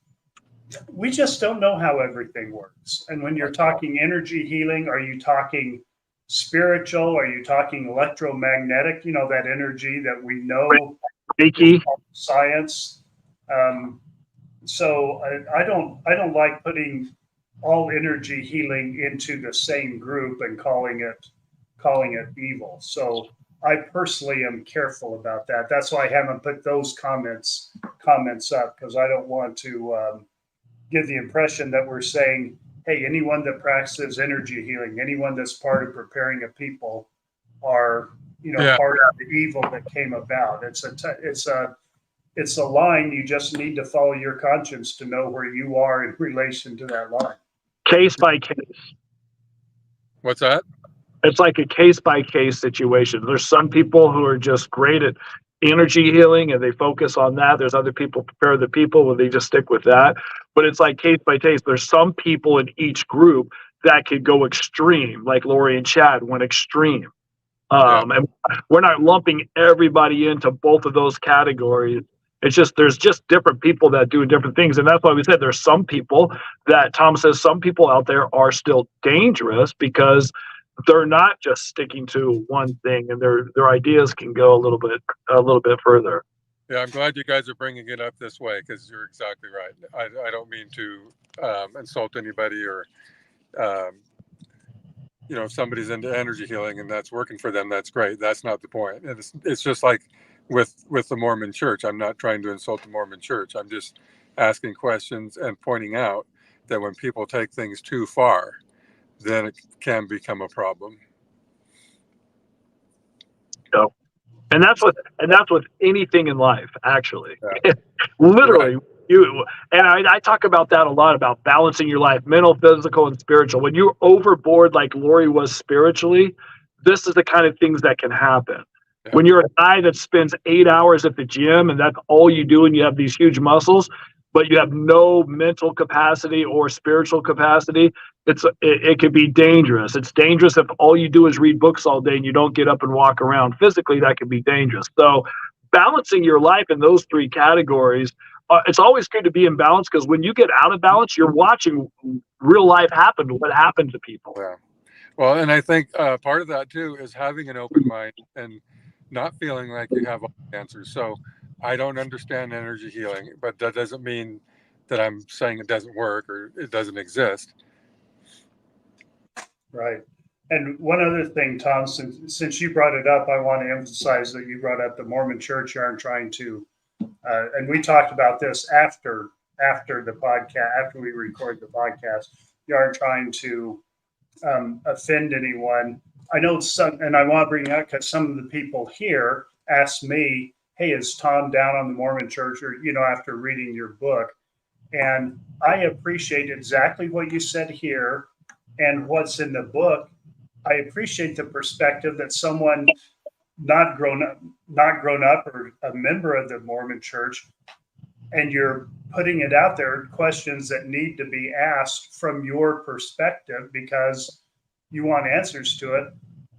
we just don't know how everything works. And when you're talking energy healing, are you talking spiritual? Are you talking electromagnetic? You know, that energy that we know Reiki. Science. So I don't like putting all energy healing into the same group and calling it evil. So I personally am careful about that. That's why I haven't put those comments up, because I don't want to give the impression that we're saying, hey, anyone that practices energy healing, anyone that's part of preparing a people are, part of the evil that came about. It's a line. You just need to follow your conscience to know where you are in relation to that line. Case by case. What's that? It's like a case by case situation. There's some people who are just great at energy healing and they focus on that. There's other people, prepare the people, where they just stick with that. But it's like case by case. There's some people in each group that could go extreme, like Lori and Chad went extreme. And we're not lumping everybody into both of those categories. It's just there's just different people that do different things. And that's why we said there's some people that Tom says some people out there are still dangerous because they're not just sticking to one thing, and their ideas can go a little bit further. Yeah, I'm glad you guys are bringing it up this way, because you're exactly right. I don't mean to insult anybody, or if somebody's into energy healing and that's working for them, that's great. That's not the point. It's just like with the Mormon Church. I'm not trying to insult the Mormon Church. I'm just asking questions and pointing out that when people take things too far, then it can become a problem. So, and that's with anything in life, actually. Yeah. Literally. Right. I talk about that a lot, about balancing your life, mental, physical, and spiritual. When you're overboard like Lori was spiritually, this is the kind of things that can happen. Yeah. When you're a guy that spends 8 hours at the gym and that's all you do, and you have these huge muscles, but you have no mental capacity or spiritual capacity, it could be dangerous. It's dangerous if all you do is read books all day and you don't get up and walk around. Physically, that could be dangerous. So balancing your life in those 3 categories, it's always good to be in balance, because when you get out of balance, you're watching real life happen, what happened to people. Yeah. Well, and I think part of that too is having an open mind and not feeling like you have all the answers. So I don't understand energy healing, but that doesn't mean that I'm saying it doesn't work or it doesn't exist. Right. And one other thing, Tom, since you brought it up, I want to emphasize that you brought up the Mormon Church. You aren't trying to, and we talked about this after the podcast, after we record the podcast. You aren't trying to offend anyone. I know some, and I want to bring up because some of the people here asked me, "Hey, is Tom down on the Mormon Church?" Or after reading your book, and I appreciate exactly what you said here and what's in the book. I appreciate the perspective that someone not grown up or a member of the Mormon Church, and you're putting it out there, questions that need to be asked from your perspective because you want answers to it.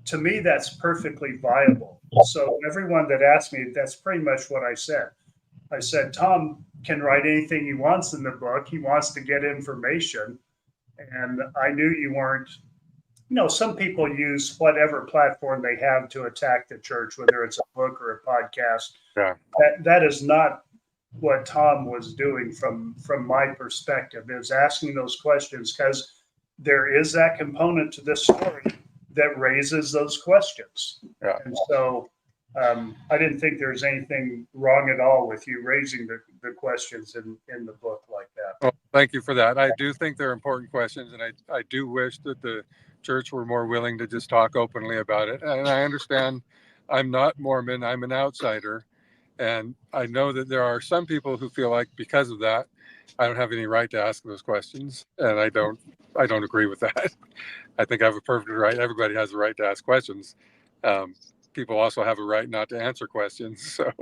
To me, that's perfectly viable. So everyone that asked me, that's pretty much what I said. I said, Tom can write anything he wants in the book. He wants to get information. And I knew you weren't, some people use whatever platform they have to attack the church, whether it's a book or a podcast. Yeah. That is not what Tom was doing from my perspective. Is asking those questions because there is that component to this story that raises those questions. Yeah. And so I didn't think there's anything wrong at all with you raising the questions in the book like that. Well, thank you for that. I do think they're important questions, and I do wish that the church were more willing to just talk openly about it. And I understand I'm not Mormon, I'm an outsider. And I know that there are some people who feel like because of that, I don't have any right to ask those questions. And I don't agree with that. I think I have a perfect right. Everybody has a right to ask questions. People also have a right not to answer questions. So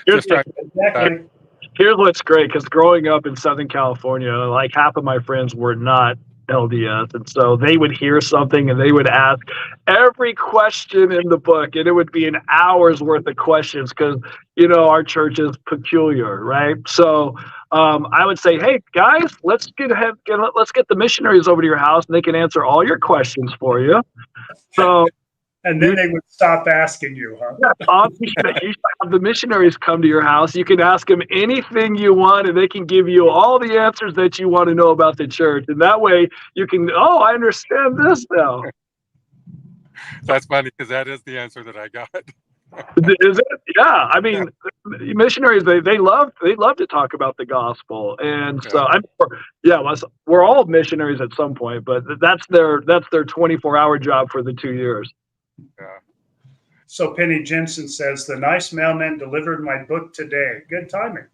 just trying. Exactly. Here's what's great, because growing up in Southern California, like half of my friends were not LDS, and so they would hear something and they would ask every question in the book, and it would be an hour's worth of questions because our church is peculiar, right? So I would say, hey guys, let's get the missionaries over to your house, and they can answer all your questions for you. So. And then they would stop asking you, huh? Yeah, you should have the missionaries come to your house. You can ask them anything you want, and they can give you all the answers that you want to know about the church. And that way you can, I understand this now. That's funny because that is the answer that I got. Is it? Yeah. I mean, missionaries, they love to talk about the gospel. And so we're all missionaries at some point, but that's their 24-hour job for the 2 years. Yeah. So Penny Jensen says, the nice mailman delivered my book today. Good timing.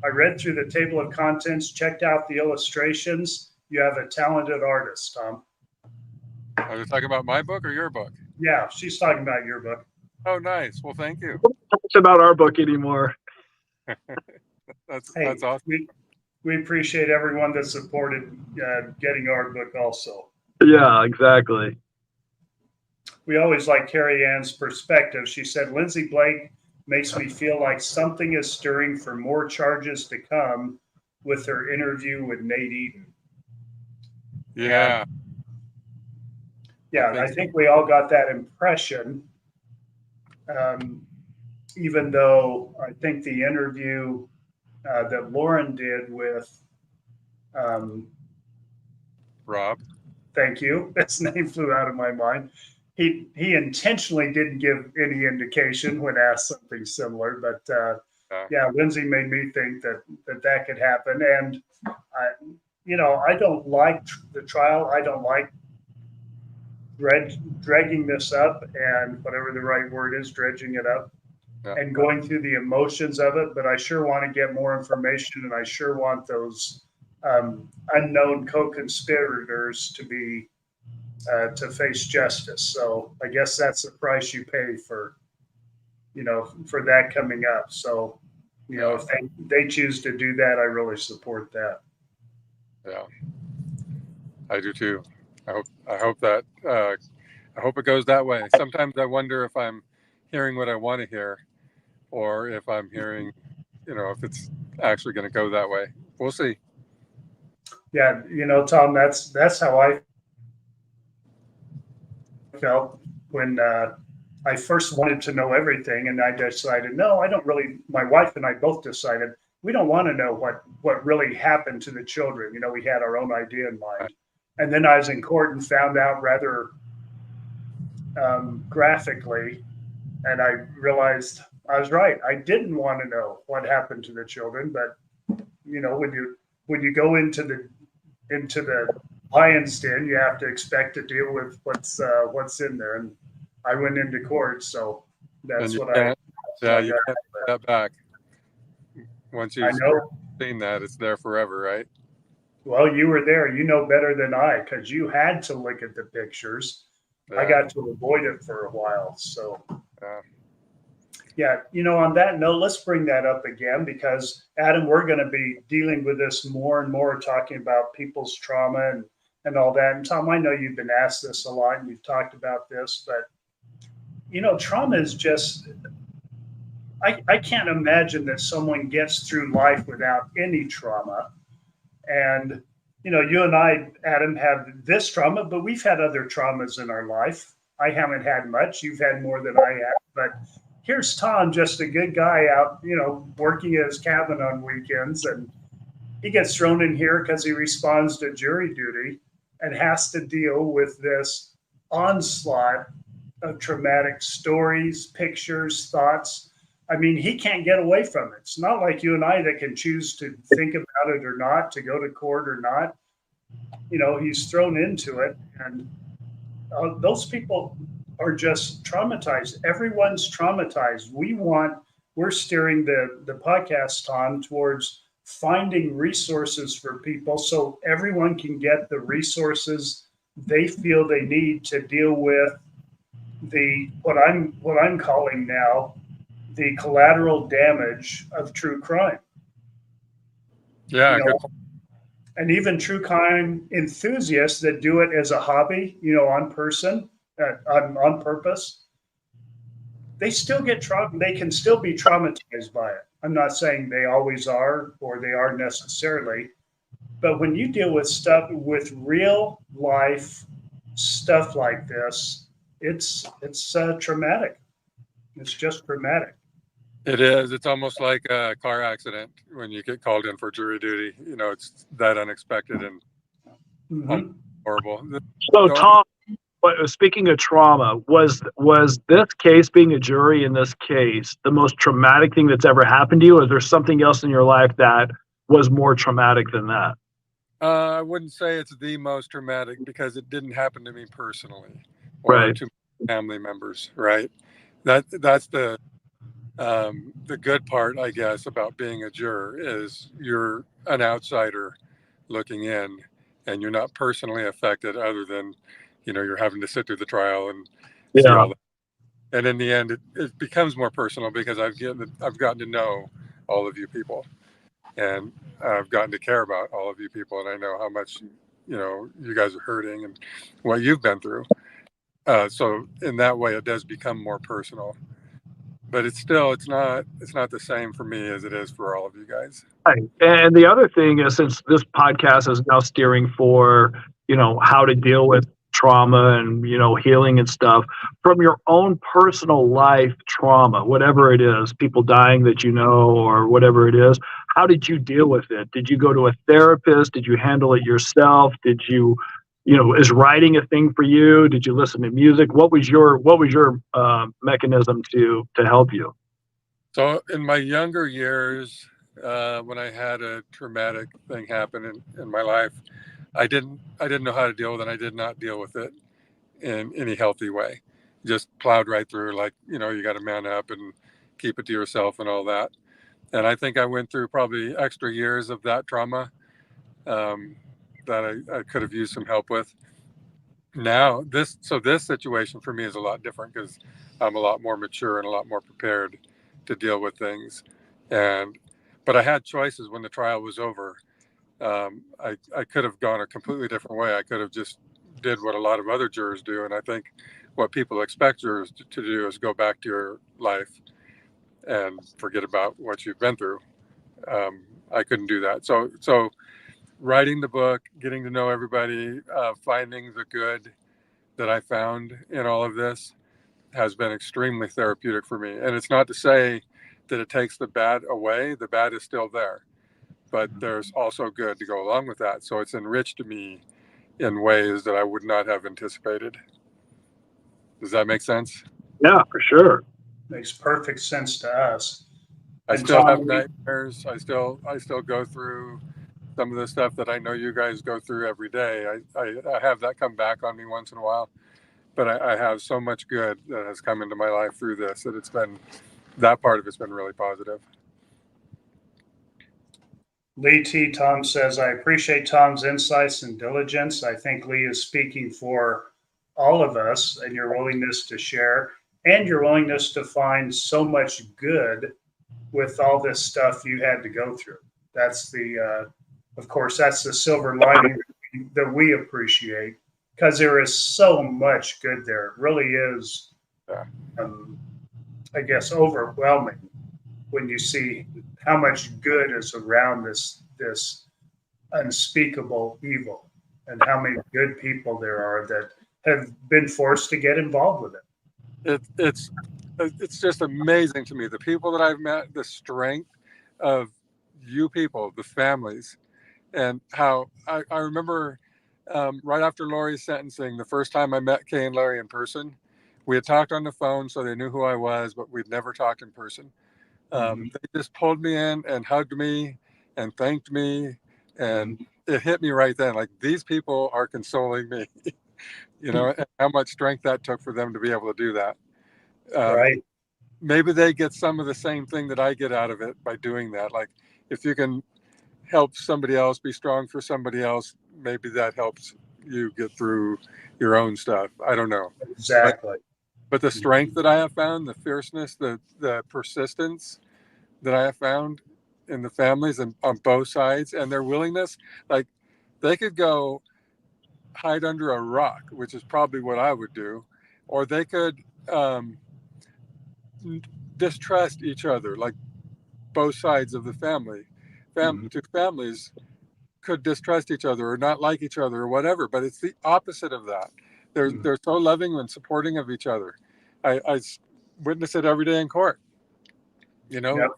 I read through the table of contents, checked out the illustrations. You have a talented artist, Tom. Are you talking about my book or your book? Yeah, she's talking about your book. Oh, nice. Well, thank you. It's about our book anymore. That's awesome. We appreciate everyone that supported getting our book also. Yeah, exactly. We always like Carrie Ann's perspective. She said, Lindsay Blake makes me feel like something is stirring for more charges to come with her interview with Nate Eden. Yeah. Yeah, I think we all got that impression. Even though I think the interview that Lauren did with Rob. Thank you. His name flew out of my mind. He intentionally didn't give any indication when asked something similar, but Lindsay made me think that could happen. And I don't like the trial. I don't like dragging this up and whatever the right word is, dredging it up and going through the emotions of it. But I sure want to get more information, and I sure want those unknown co-conspirators to be to face justice. So I guess that's the price you pay for that coming up. So, if they choose to do that, I really support that. Yeah, I do too. I hope it goes that way. Sometimes I wonder if I'm hearing what I want to hear, or if I'm hearing, if it's actually going to go that way. We'll see. Yeah, Tom, that's how I felt when I first wanted to know everything, and I decided, no, I don't really. My wife and I both decided we don't want to know what really happened to the children. We had our own idea in mind, and then I was in court and found out rather graphically, and I realized I was right. I didn't want to know what happened to the children, but when you go into the lion's den, you have to expect to deal with what's in there. And I went into court, so that's you what can't, I you got. can't take that back. Once I you've know. seen that, it's there forever, right? Well, you were there. You know better than I, because you had to look at the pictures. I Yeah. got to avoid it for a while. So, Yeah. yeah, on that note, let's bring that up again, because Adam, we're going to be dealing with this more and more, talking about people's trauma and all that. And Tom, I know you've been asked this a lot and you've talked about this, but trauma is just, I can't imagine that someone gets through life without any trauma. And, you and I, Adam, have this trauma, but we've had other traumas in our life. I haven't had much. You've had more than I have. But here's Tom, just a good guy out, working at his cabin on weekends. And he gets thrown in here because he responds to jury duty and has to deal with this onslaught of traumatic stories, pictures, thoughts. I mean, he can't get away from it. It's not like you and I that can choose to think about it or not, to go to court or not. He's thrown into it. And those people are just traumatized. Everyone's traumatized. We're steering the podcast, Tom, towards finding resources for people so everyone can get the resources they feel they need to deal with what I'm calling now the collateral damage of true crime. Yeah. Good. And even true crime enthusiasts that do it as a hobby, on purpose, they still get they can still be traumatized by it. I'm not saying they always are or they are necessarily, but when you deal with real life stuff like this, it's traumatic. It's just traumatic. It is. It's almost like a car accident when you get called in for jury duty. It's that unexpected and horrible. So, Tom, speaking of trauma, was this case, being a jury in this case, the most traumatic thing that's ever happened to you? Or is there something else in your life that was more traumatic than that? I wouldn't say it's the most traumatic because it didn't happen to me personally or Right. to family members. Right. That's the good part, I guess, about being a juror is you're an outsider looking in, and you're not personally affected, other than you're having to sit through the trial and see all that. And in the end, it becomes more personal because I've gotten to know all of you people, and I've gotten to care about all of you people, and I know how much you guys are hurting and what you've been through. So in that way, it does become more personal. But it's not the same for me as it is for all of you guys. Right. And the other thing is, since this podcast is now steering for, how to deal with trauma and, healing and stuff, from your own personal life trauma, whatever it is, people dying that or whatever it is, how did you deal with it? Did you go to a therapist? Did you handle it yourself? Did you, is writing a thing for you? Did you listen to music? What was your mechanism to help you? So in my younger years, when I had a traumatic thing happen in my life, I didn't know how to deal with it. I did not deal with it in any healthy way. Just plowed right through, like, you got to man up and keep it to yourself and all that. And I think I went through probably extra years of that trauma that I could have used some help with. Now, this situation for me is a lot different because I'm a lot more mature and a lot more prepared to deal with things. But I had choices when the trial was over. I could have gone a completely different way. I could have just did what a lot of other jurors do. And I think what people expect jurors to do is go back to your life and forget about what you've been through. I couldn't do that. So writing the book, getting to know everybody, finding the good that I found in all of this has been extremely therapeutic for me. And it's not to say that it takes the bad away. The bad is still there, but there's also good to go along with that. So it's enriched me in ways that I would not have anticipated. Does that make sense? Yeah, for sure. Makes perfect sense to us. I still have nightmares. I still go through some of the stuff that I know you guys go through every day. I have that come back on me once in a while, but I have so much good that has come into my life through this that it's been, that part of it's been really positive. Lee T. Tom says, I appreciate Tom's insights and diligence. I think Lee is speaking for all of us and your willingness to share and your willingness to find so much good with all this stuff you had to go through. That's the, of course, that's the silver lining that we appreciate, because there is so much good there. It really is, I guess, overwhelming when you see how much good is around this unspeakable evil, and how many good people there are that have been forced to get involved with it. It's just amazing to me, the people that I've met, the strength of you people, the families, and how I remember right after Lori's sentencing, the first time I met Kay and Larry in person. We had talked on the phone, so they knew who I was, but we'd never talked in person. They just pulled me in and hugged me and thanked me, and it hit me right then, like, these people are consoling me. You know, and how much strength that took for them to be able to do that. Right. Maybe they get some of the same thing that I get out of it by doing that. Like, if you can help somebody else, be strong for somebody else, maybe that helps you get through your own stuff. I don't know. Exactly. But the strength that I have found, the fierceness, the persistence that I have found in the families and on both sides, and their willingness, like, they could go hide under a rock, which is probably what I would do, or they could distrust each other, like both sides of the family. Two families could distrust each other or not like each other or whatever, but it's the opposite of that. They're so loving and supporting of each other. I witness it every day in court. You know, Yep.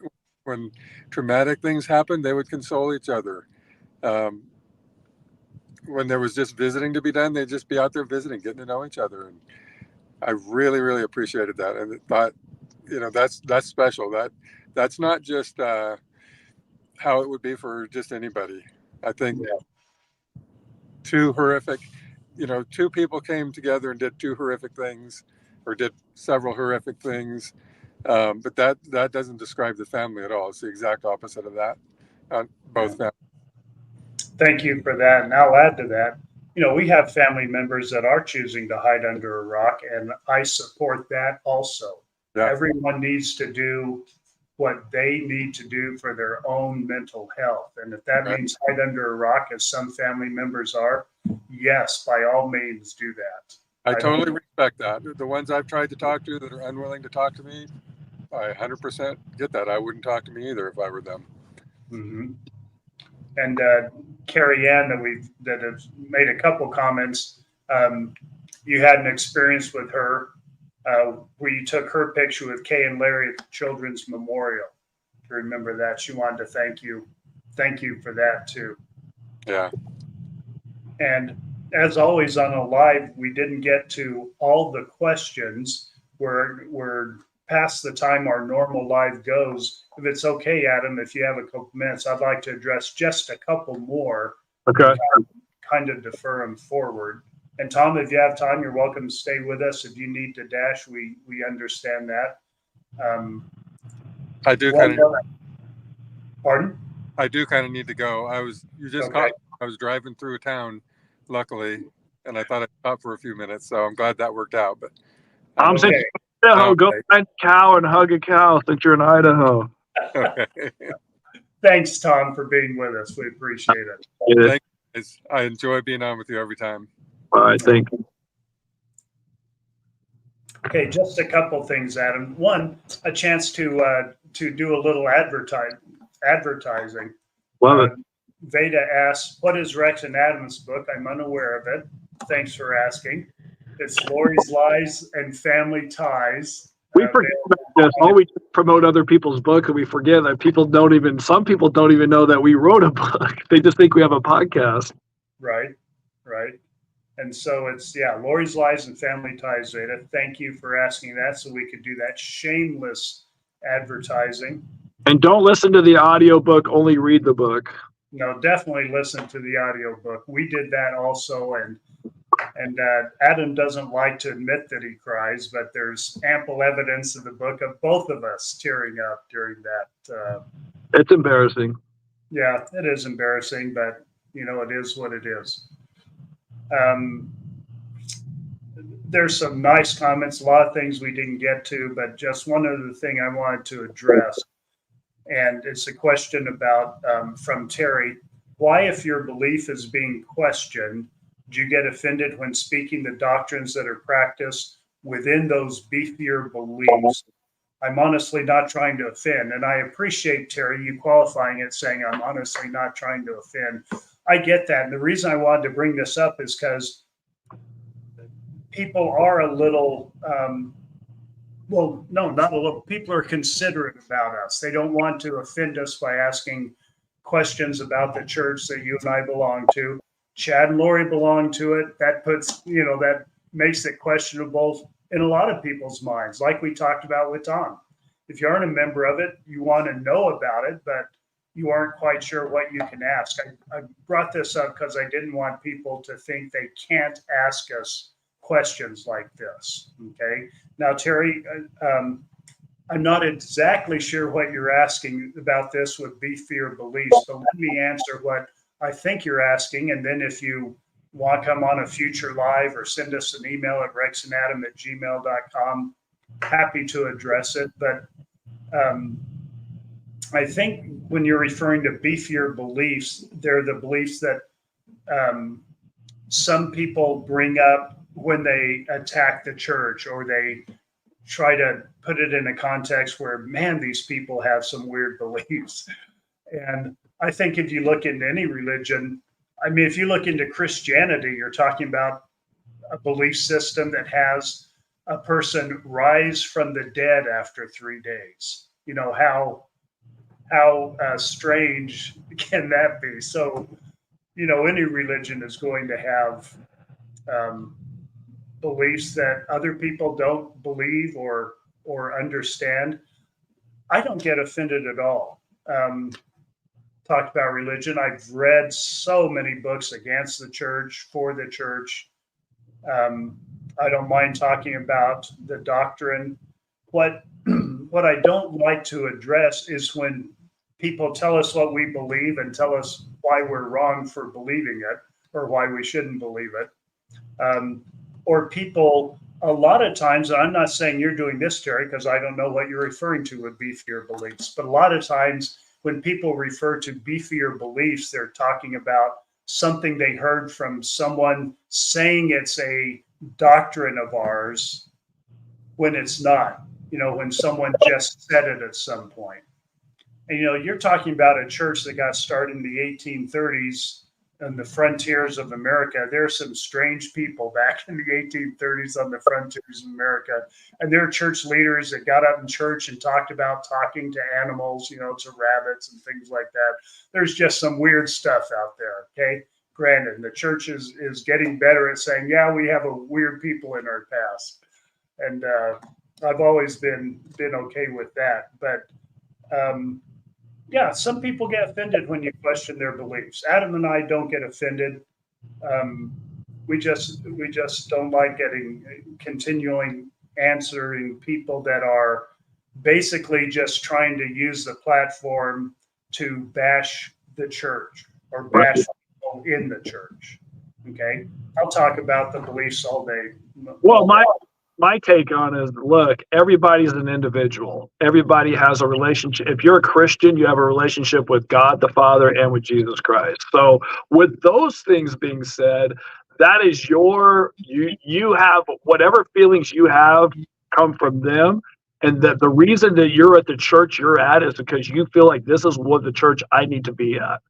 When traumatic things happen, they would console each other. When there was just visiting to be done, they'd just be out there visiting, getting to know each other. And I really, really appreciated that. And thought, you know, that's special. That's not just how it would be for just anybody. I think two people came together and did two horrific things, or did several horrific things. But that doesn't describe the family at all. It's the exact opposite of that on both families. Thank you for that. And I'll add to that. You know, we have family members that are choosing to hide under a rock, and I support that also. Yeah. Everyone needs to do what they need to do for their own mental health. And if that means hide under a rock, as some family members are, yes, by all means do that. I totally respect that. The ones I've tried to talk to that are unwilling to talk to me, I 100% get that. I wouldn't talk to me either if I were them. Mm-hmm. And Carrie Ann, that has made a couple comments. You had an experience with her where you took her picture with Kay and Larry at the Children's Memorial. To remember that, she wanted to thank you for that too. Yeah. And as always on a live, we didn't get to all the questions. We're past the time our normal live goes. If it's okay, Adam, if you have a couple minutes, I'd like to address just a couple more. Okay. Kind of defer them forward. And Tom, if you have time, you're welcome to stay with us. If you need to dash, we understand that. I do kind of. Pardon? I do kind of need to go. I was driving through a town, luckily, and I thought I'd stop for a few minutes. So I'm glad that worked out. But I'm saying, Idaho, go find a cow and hug a cow since you're in Idaho. Okay. Thanks, Tom, for being with us. We appreciate it. Thank you. I enjoy being on with you every time. All right, thank you. Okay, just a couple things, Adam. One, a chance to do a little advertising. Love it. Veda asks, what is Rex and Adam's book? I'm unaware of it. Thanks for asking. It's Lori's Lies and Family Ties. We forget about this. Oh, we promote other people's book, and we forget that some people don't even know that we wrote a book. They just think we have a podcast. Right. And so it's, Lori's Lies and Family Ties, Veda. Thank you for asking that so we could do that shameless advertising. And don't listen to the audiobook, only read the book. No, definitely listen to the audiobook. We did that also, and Adam doesn't like to admit that he cries, but there's ample evidence in the book of both of us tearing up during that. It's embarrassing. Yeah, it is embarrassing, but it is what it is. There's some nice comments, a lot of things we didn't get to, but just one other thing I wanted to address. And it's a question about from Terry. Why, if your belief is being questioned, do you get offended when speaking the doctrines that are practiced within those beefier beliefs? I'm honestly not trying to offend. And I appreciate, Terry, you qualifying it, saying I'm honestly not trying to offend. I get that. And the reason I wanted to bring this up is because people are a little, well, no, not a little. People are considerate about us. They don't want to offend us by asking questions about the church that you and I belong to. Chad and Lori belong to it. That puts, that makes it questionable in a lot of people's minds, like we talked about with Tom. If you aren't a member of it, you want to know about it, but you aren't quite sure what you can ask. I brought this up because I didn't want people to think they can't ask us questions like this. Okay. Now, Terry, I'm not exactly sure what you're asking about this with beefier beliefs, but let me answer what I think you're asking. And then if you want to come on a future live or send us an email at rexandadam@gmail.com, happy to address it. But I think when you're referring to beefier beliefs, they're the beliefs that some people bring up when they attack the church, or they try to put it in a context where, man, these people have some weird beliefs. And I think if you look into any religion, I mean, if you look into Christianity, you're talking about a belief system that has a person rise from the dead after 3 days. How strange can that be? So, any religion is going to have beliefs that other people don't believe or understand. I don't get offended at all. Talked about religion. I've read so many books against the church, for the church. I don't mind talking about the doctrine. What I don't like to address is when people tell us what we believe and tell us why we're wrong for believing it, or why we shouldn't believe it. Or people, a lot of times, I'm not saying you're doing this, Terry, because I don't know what you're referring to with beefier beliefs, but a lot of times when people refer to beefier beliefs, they're talking about something they heard from someone saying it's a doctrine of ours when it's not, when someone just said it at some point. And, you're talking about a church that got started in the 1830s on the frontiers of America. There's some strange people back in the 1830s on the frontiers of America. And there are church leaders that got up in church and talked about talking to animals, to rabbits and things like that. There's just some weird stuff out there. Okay. Granted, the church is getting better at saying, yeah, we have a weird people in our past. And I've always been okay with that. But yeah, some people get offended when you question their beliefs. Adam and I don't get offended. We just don't like continuing answering people that are basically just trying to use the platform to bash the church or bash people in the church. Okay, I'll talk about the beliefs all day. Well, my take on it is, look, everybody's an individual. Everybody has a relationship. If you're a Christian, you have a relationship with God the Father and with Jesus Christ. So with those things being said, that is you have whatever feelings you have come from them. And that the reason that you're at the church you're at is because you feel like this is what the church I need to be at.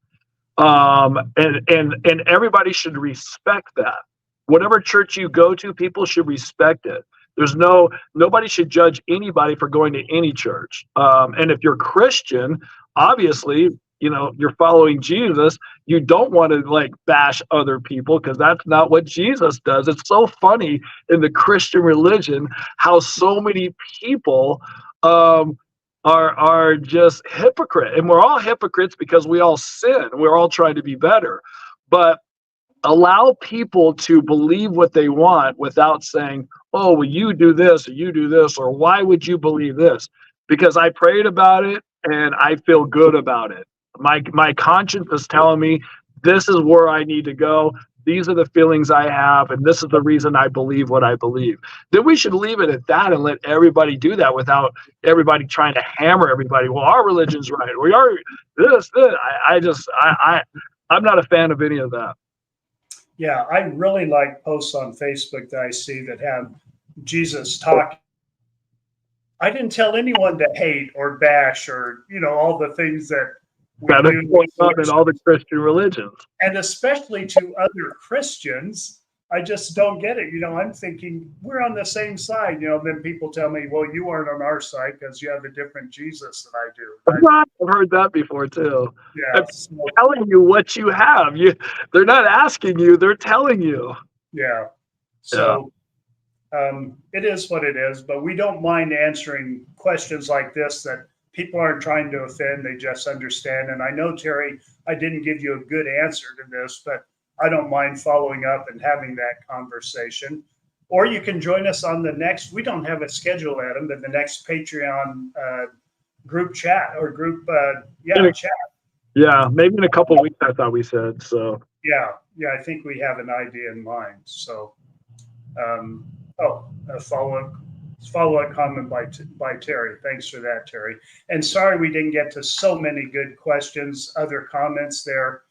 And everybody should respect that. Whatever church you go to, people should respect it. Nobody should judge anybody for going to any church. And if you're Christian, obviously, you're following Jesus. You don't want to bash other people, because that's not what Jesus does. It's so funny in the Christian religion how so many people are just hypocrite. And we're all hypocrites because we all sin. We're all trying to be better. But allow people to believe what they want without saying, oh, well, you do this or you do this, or why would you believe this? Because I prayed about it and I feel good about it. My conscience is telling me this is where I need to go. These are the feelings I have, and this is the reason I believe what I believe. Then we should leave it at that and let everybody do that without everybody trying to hammer everybody. Well, our religion's right. We are this. I'm not a fan of any of that. Yeah, I really like posts on Facebook that I see that have Jesus talking. I didn't tell anyone to hate or bash or, all the things that we That is do. going on in all the Christian religions. And especially to other Christians, I just don't get it. I'm thinking we're on the same side. Then people tell me, well, you aren't on our side because you have a different Jesus than I do. I've heard that before too. Yeah, so, telling you what you have. They're not asking you; they're telling you. Yeah. So it is what it is. But we don't mind answering questions like this that people aren't trying to offend; they just understand. And I know, Terry, I didn't give you a good answer to this, but I don't mind following up and having that conversation. Or you can join us on the next. We don't have it scheduled, Adam, but the next Patreon group chat or group chat. Yeah, maybe in a couple of weeks. I thought we said so. Yeah, I think we have an idea in mind. So, a follow-up comment by Terry. Thanks for that, Terry. And sorry we didn't get to so many good questions, other comments there.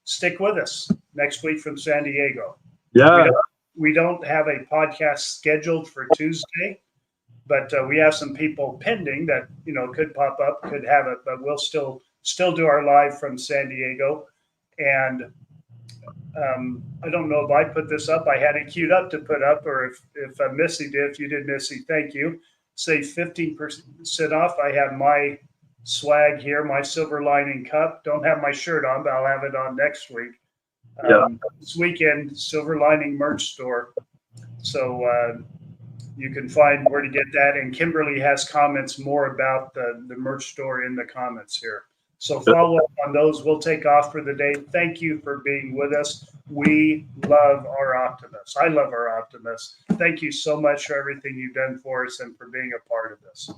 Stick with us next week from San Diego. Yeah. We don't have a podcast scheduled for Tuesday, but we have some people pending that, could pop up, could have it, but we'll still do our live from San Diego. And I don't know if I put this up. I had it queued up to put up, or if Missy did. If you did, Missy, thank you. Say 15% off. I have my swag here, my silver lining cup. Don't have my shirt on, but I'll have it on next week. This weekend, Silver Lining merch store. So you can find where to get that. And Kimberly has comments more about the merch store in the comments here. So follow up on those. We'll take off for the day. Thank you for being with us. We love our optimists. I love our optimists. Thank you so much for everything you've done for us and for being a part of this.